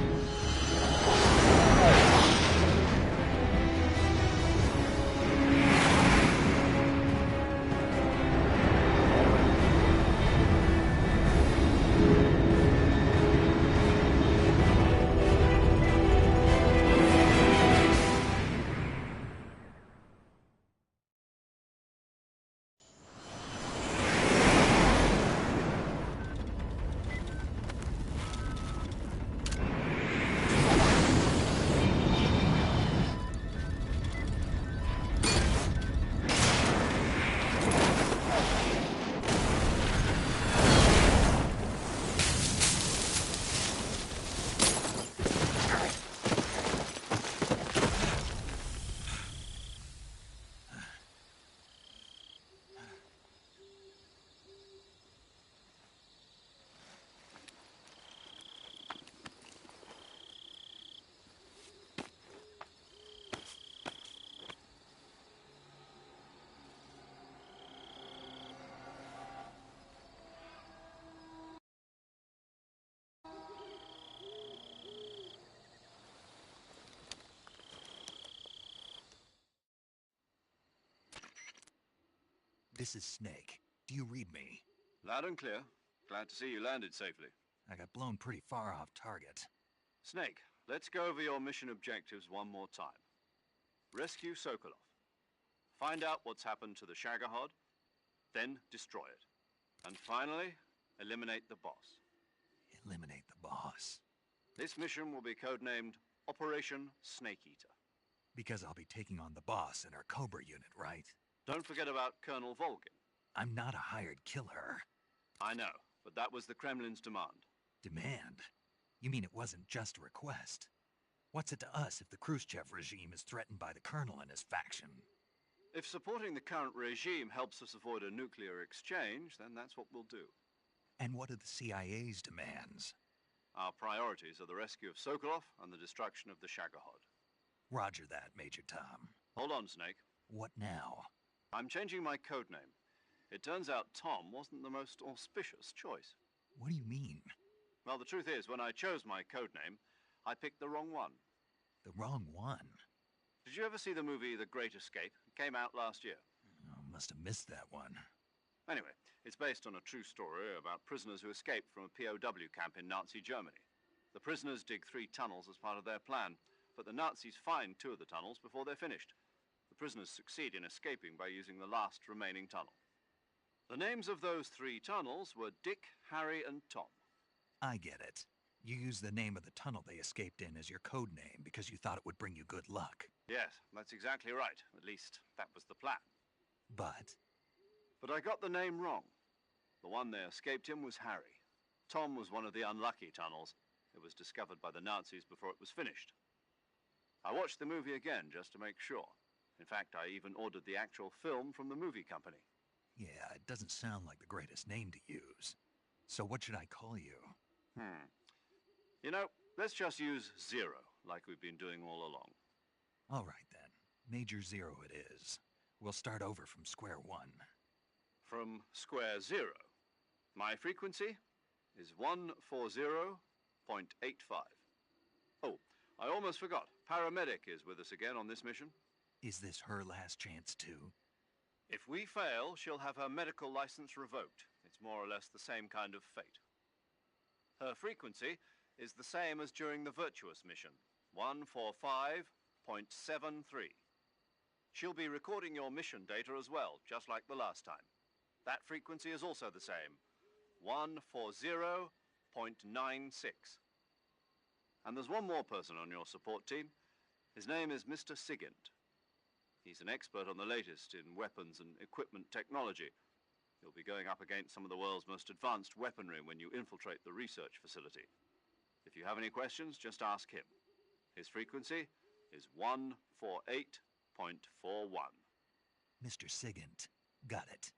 Speaker 2: This is Snake. Do you read me?
Speaker 1: Loud and clear. Glad to see you landed safely.
Speaker 2: I got blown pretty far off target.
Speaker 1: Snake, let's go over your mission objectives one more time. Rescue Sokolov. Find out what's happened to the Shagohod, then destroy it. And finally, eliminate the boss.
Speaker 2: Eliminate the boss?
Speaker 1: This mission will be codenamed Operation Snake Eater.
Speaker 2: Because I'll be taking on the boss in our Cobra unit, right?
Speaker 1: Don't forget about Colonel Volgin.
Speaker 2: I'm not a hired killer.
Speaker 1: I know, but that was the Kremlin's demand.
Speaker 2: Demand? You mean it wasn't just a request? What's it to us if the Khrushchev regime is threatened by the Colonel and his faction?
Speaker 1: If supporting the current regime helps us avoid a nuclear exchange, then that's what we'll do.
Speaker 2: And what are the CIA's demands?
Speaker 1: Our priorities are the rescue of Sokolov and the destruction of the Shagohod.
Speaker 2: Roger that, Major Tom.
Speaker 1: Hold on, Snake.
Speaker 2: What now?
Speaker 1: I'm changing my code name. It turns out Tom wasn't the most auspicious choice.
Speaker 2: What do you mean?
Speaker 1: Well, the truth is, when I chose my code name, I picked the wrong one.
Speaker 2: The wrong one?
Speaker 1: Did you ever see the movie The Great Escape? It came out last year.
Speaker 2: Oh, must have missed that one.
Speaker 1: Anyway, it's based on a true story about prisoners who escaped from a POW camp in Nazi Germany. The prisoners dig 3 tunnels as part of their plan, but the Nazis find 2 of the tunnels before they're finished. The prisoners succeed in escaping by using the last remaining tunnel. The names of those 3 tunnels were Dick, Harry, and Tom.
Speaker 2: I get it. You used the name of the tunnel they escaped in as your code name because you thought it would bring you good luck.
Speaker 1: Yes, that's exactly right. At least, that was the plan.
Speaker 2: But
Speaker 1: I got the name wrong. The one they escaped in was Harry. Tom was one of the unlucky tunnels. It was discovered by the Nazis before it was finished. I watched the movie again just to make sure. In fact, I even ordered the actual film from the movie company.
Speaker 2: yeah, it doesn't sound like the greatest name to use. So what should I call you?
Speaker 1: You know, let's just use Zero, like we've been doing all along.
Speaker 2: All right then. Major Zero it is. We'll start over from square one.
Speaker 1: From square 0. My frequency is 140.85. Oh, I almost forgot. Paramedic is with us again on this mission.
Speaker 2: Is this her last chance too?
Speaker 1: If we fail, she'll have her medical license revoked. It's more or less the same kind of fate. Her frequency is the same as during the Virtuous mission, 145.73. She'll be recording your mission data as well, just like the last time. That frequency is also the same, 140.96. And there's one more person on your support team. His name is Mr. Sigint. He's an expert on the latest in weapons and equipment technology. You'll be going up against some of the world's most advanced weaponry when you infiltrate the research facility. If you have any questions, just ask him. His frequency is 148.41.
Speaker 2: Mr. Sigint. Got it.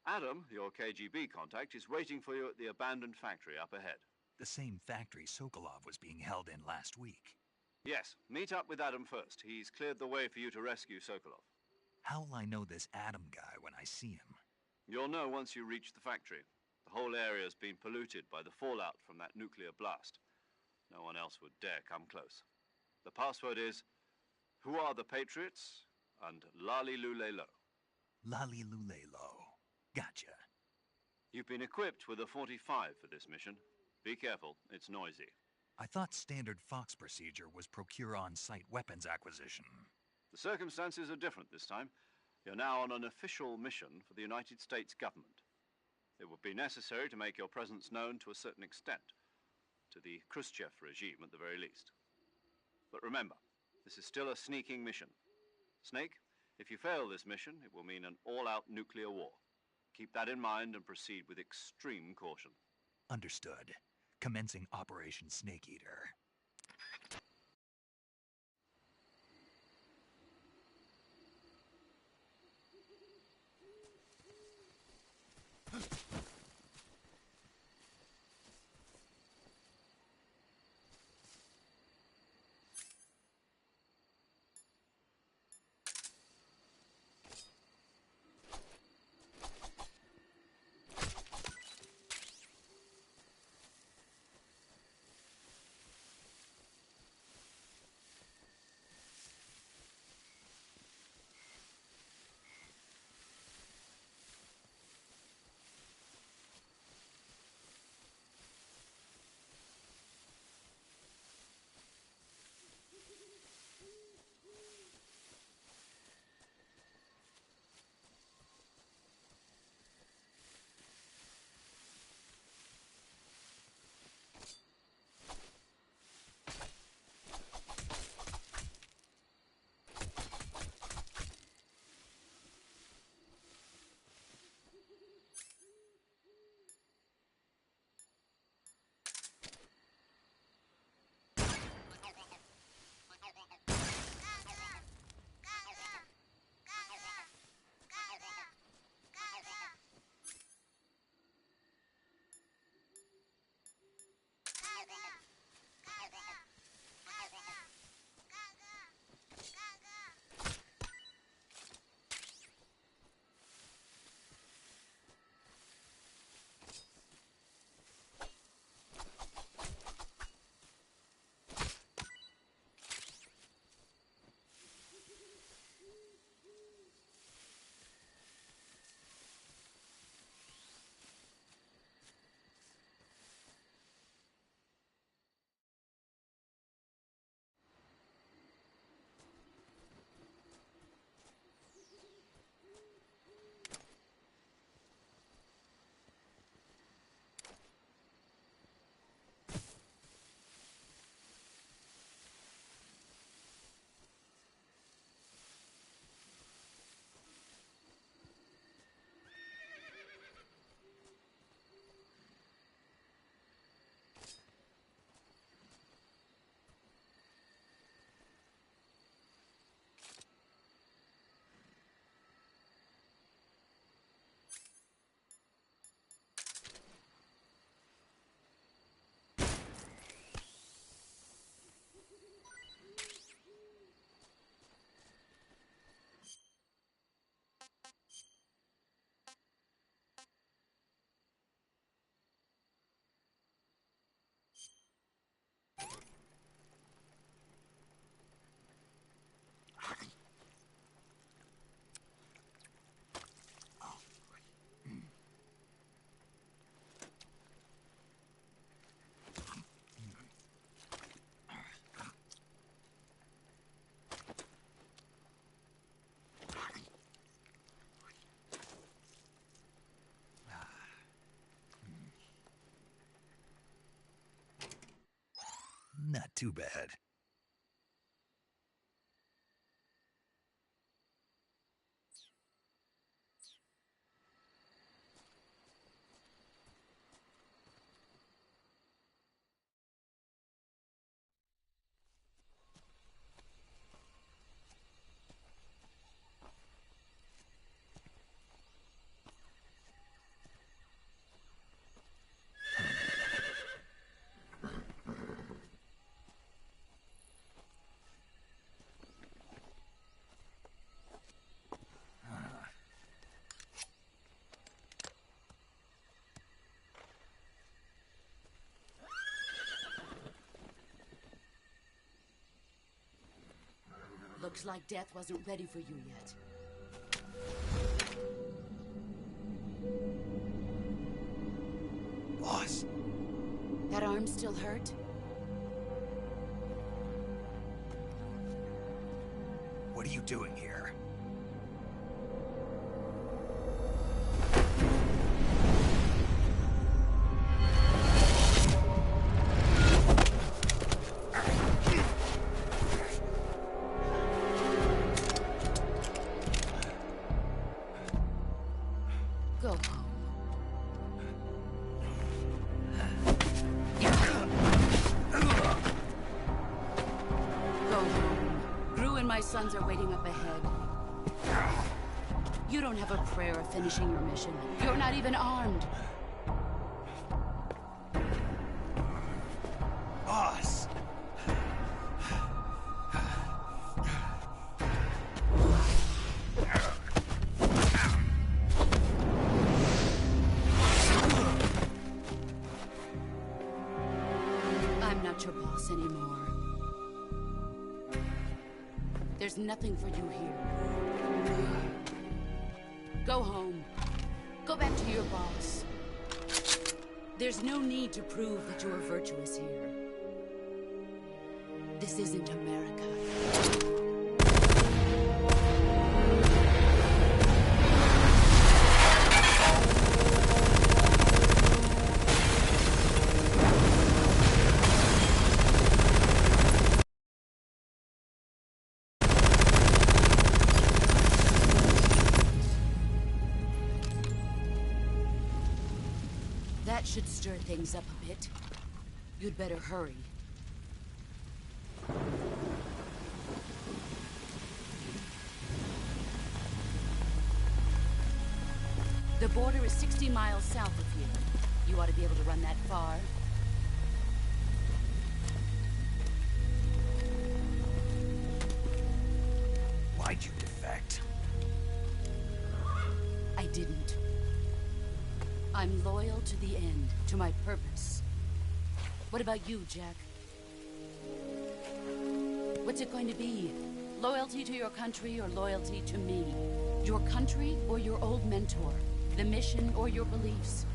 Speaker 1: Adam, your KGB contact, is waiting for you at the abandoned factory up ahead.
Speaker 2: The same factory Sokolov was being held in last week.
Speaker 1: Yes, meet up with Adam first. He's cleared the way for you to rescue Sokolov.
Speaker 2: How'll I know this Adam guy when I see him?
Speaker 1: You'll know once you reach the factory. The whole area's been polluted by the fallout from that nuclear blast. No one else would dare come close. The password is, "Who are the Patriots?" and "Lali Lule Lo."
Speaker 2: Lali Lule Lo. Gotcha.
Speaker 1: You've been equipped with a 45 for this mission. Be careful, it's noisy.
Speaker 2: I thought standard Fox procedure was procure on-site weapons acquisition.
Speaker 1: The circumstances are different this time. You're now on an official mission for the United States government. It would be necessary to make your presence known to a certain extent, to the Khrushchev regime at the very least. But remember, this is still a sneaking mission. Snake, if you fail this mission, it will mean an all-out nuclear war. Keep that in mind and proceed with extreme caution.
Speaker 2: Understood. Commencing Operation Snake Eater. too bad.
Speaker 4: Looks like death wasn't ready for you yet.
Speaker 2: Boss.
Speaker 4: That arm still hurt?
Speaker 2: What are you doing here?
Speaker 4: Go home. Go home. Gru and my sons are waiting up ahead. You don't have a prayer of finishing your mission. You're not even armed.
Speaker 2: Boss!
Speaker 4: I'm not your boss anymore. There's nothing for you here. Go home. Go back to your boss. There's no need to prove that you are virtuous here. This isn't America. That should stir things up a bit. You'd better hurry. The border is 60 miles south of here. You ought to be able to run that far.
Speaker 2: Why'd you defect?
Speaker 4: I didn't. I'm loyal to the end, to my purpose. What about you, Jack? What's it going to be? Loyalty to your country or loyalty to me? Your country or your old mentor? The mission or your beliefs?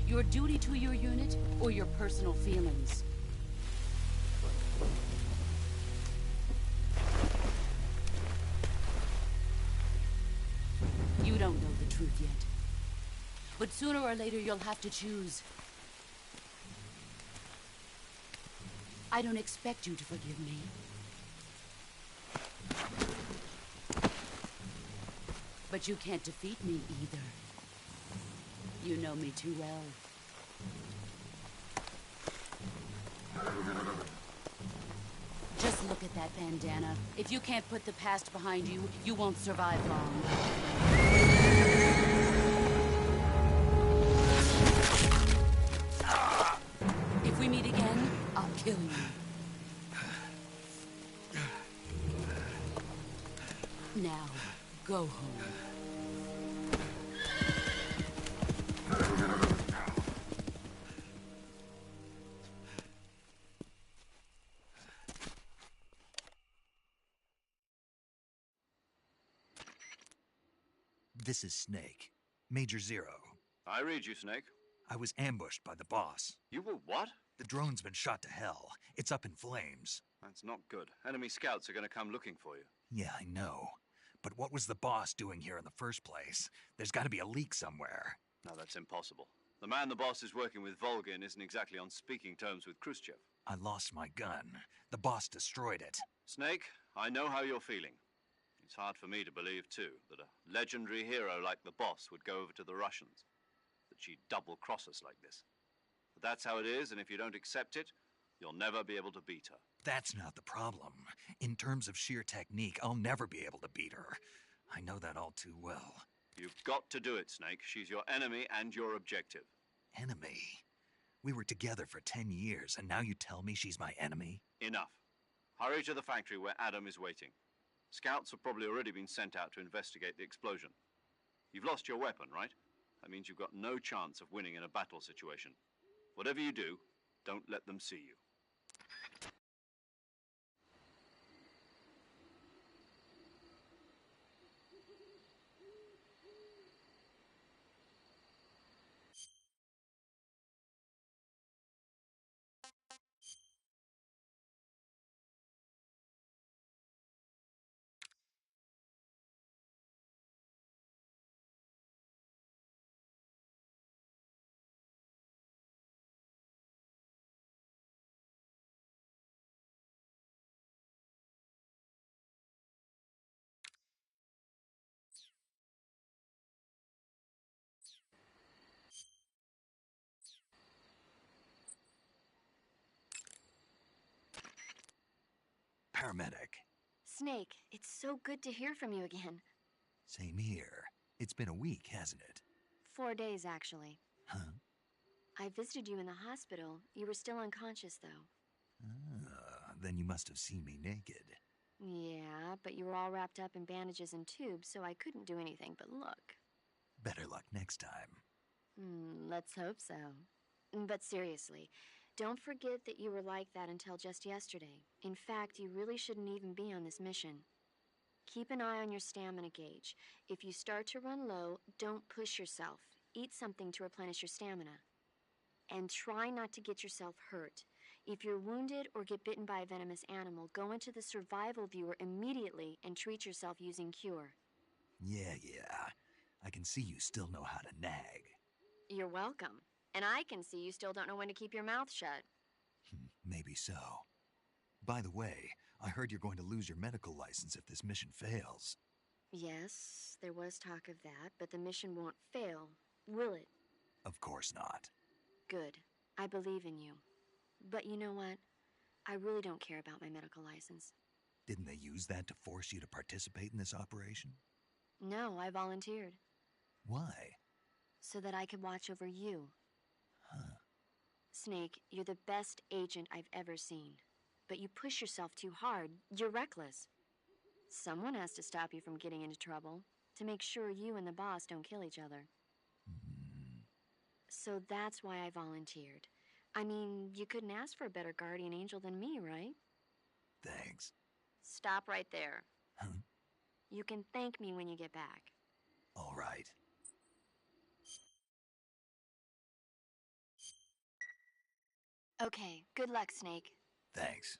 Speaker 4: Your duty to your unit or your personal feelings? You don't know the truth yet. But sooner or later, you'll have to choose. I don't expect you to forgive me. But you can't defeat me either. You know me too well. Just look at that bandana. If you can't put the past behind you, you won't survive long. If we meet again, I'll kill you. Now, go home.
Speaker 2: This is Snake. Major Zero.
Speaker 1: I read you, Snake.
Speaker 2: I was ambushed by the boss.
Speaker 1: You were what?
Speaker 2: The drone's been shot to hell. It's up in flames.
Speaker 1: That's not good. Enemy scouts are going to come looking for you.
Speaker 2: Yeah, I know. But what was the boss doing here in the first place? There's got to be a leak somewhere.
Speaker 1: No, that's impossible. The man the boss is working with, Volgin, isn't exactly on speaking terms with Khrushchev.
Speaker 2: I lost my gun. The boss destroyed it.
Speaker 1: Snake, I know how you're feeling. It's hard for me to believe, too, that a legendary hero like the boss would go over to the Russians. That she'd double-cross us like this. But that's how it is, and if you don't accept it, you'll never be able to beat her.
Speaker 2: That's not the problem. In terms of sheer technique, I'll never be able to beat her. I know that all too well.
Speaker 1: You've got to do it, Snake. She's your enemy and your objective.
Speaker 2: Enemy? We were together for 10 years, and now you tell me she's my enemy?
Speaker 1: Enough. Hurry to the factory where Adam is waiting. Scouts have probably already been sent out to investigate the explosion. You've lost your weapon, right? That means you've got no chance of winning in a battle situation. Whatever you do, don't let them see you.
Speaker 2: Paramedic.
Speaker 3: Snake, it's so good to hear from you again.
Speaker 2: Same here. It's been a week, hasn't it?
Speaker 3: 4 days, actually.
Speaker 2: Huh?
Speaker 3: I visited you in the hospital. You were still unconscious, though.
Speaker 2: Then you must have seen me naked.
Speaker 3: Yeah, but you were all wrapped up in bandages and tubes, so I couldn't do anything but look.
Speaker 2: Better luck next time.
Speaker 3: Let's hope so. But seriously, don't forget that you were like that until just yesterday. In fact, you really shouldn't even be on this mission. Keep an eye on your stamina gauge. If you start to run low, don't push yourself. Eat something to replenish your stamina. And try not to get yourself hurt. If you're wounded or get bitten by a venomous animal, go into the survival viewer immediately and treat yourself using Cure.
Speaker 2: Yeah. I can see you still know how to nag.
Speaker 3: You're welcome. And I can see you still don't know when to keep your mouth shut.
Speaker 2: Maybe so. By the way, I heard you're going to lose your medical license if this mission fails.
Speaker 3: Yes, there was talk of that, but the mission won't fail, will it?
Speaker 2: Of course not.
Speaker 3: Good. I believe in you. But you know what? I really don't care about my medical license.
Speaker 2: Didn't they use that to force you to participate in this operation?
Speaker 3: No, I volunteered.
Speaker 2: Why?
Speaker 3: So that I could watch over you.
Speaker 2: Huh.
Speaker 3: Snake, you're the best agent I've ever seen. But you push yourself too hard. You're reckless. Someone has to stop you from getting into trouble, to make sure you and the boss don't kill each other. So that's why I volunteered. I mean, you couldn't ask for a better guardian angel than me, right?
Speaker 2: Thanks.
Speaker 3: Stop right there.
Speaker 2: Huh?
Speaker 3: You can thank me when you get back.
Speaker 2: All right.
Speaker 3: Okay, good luck, Snake.
Speaker 2: Thanks.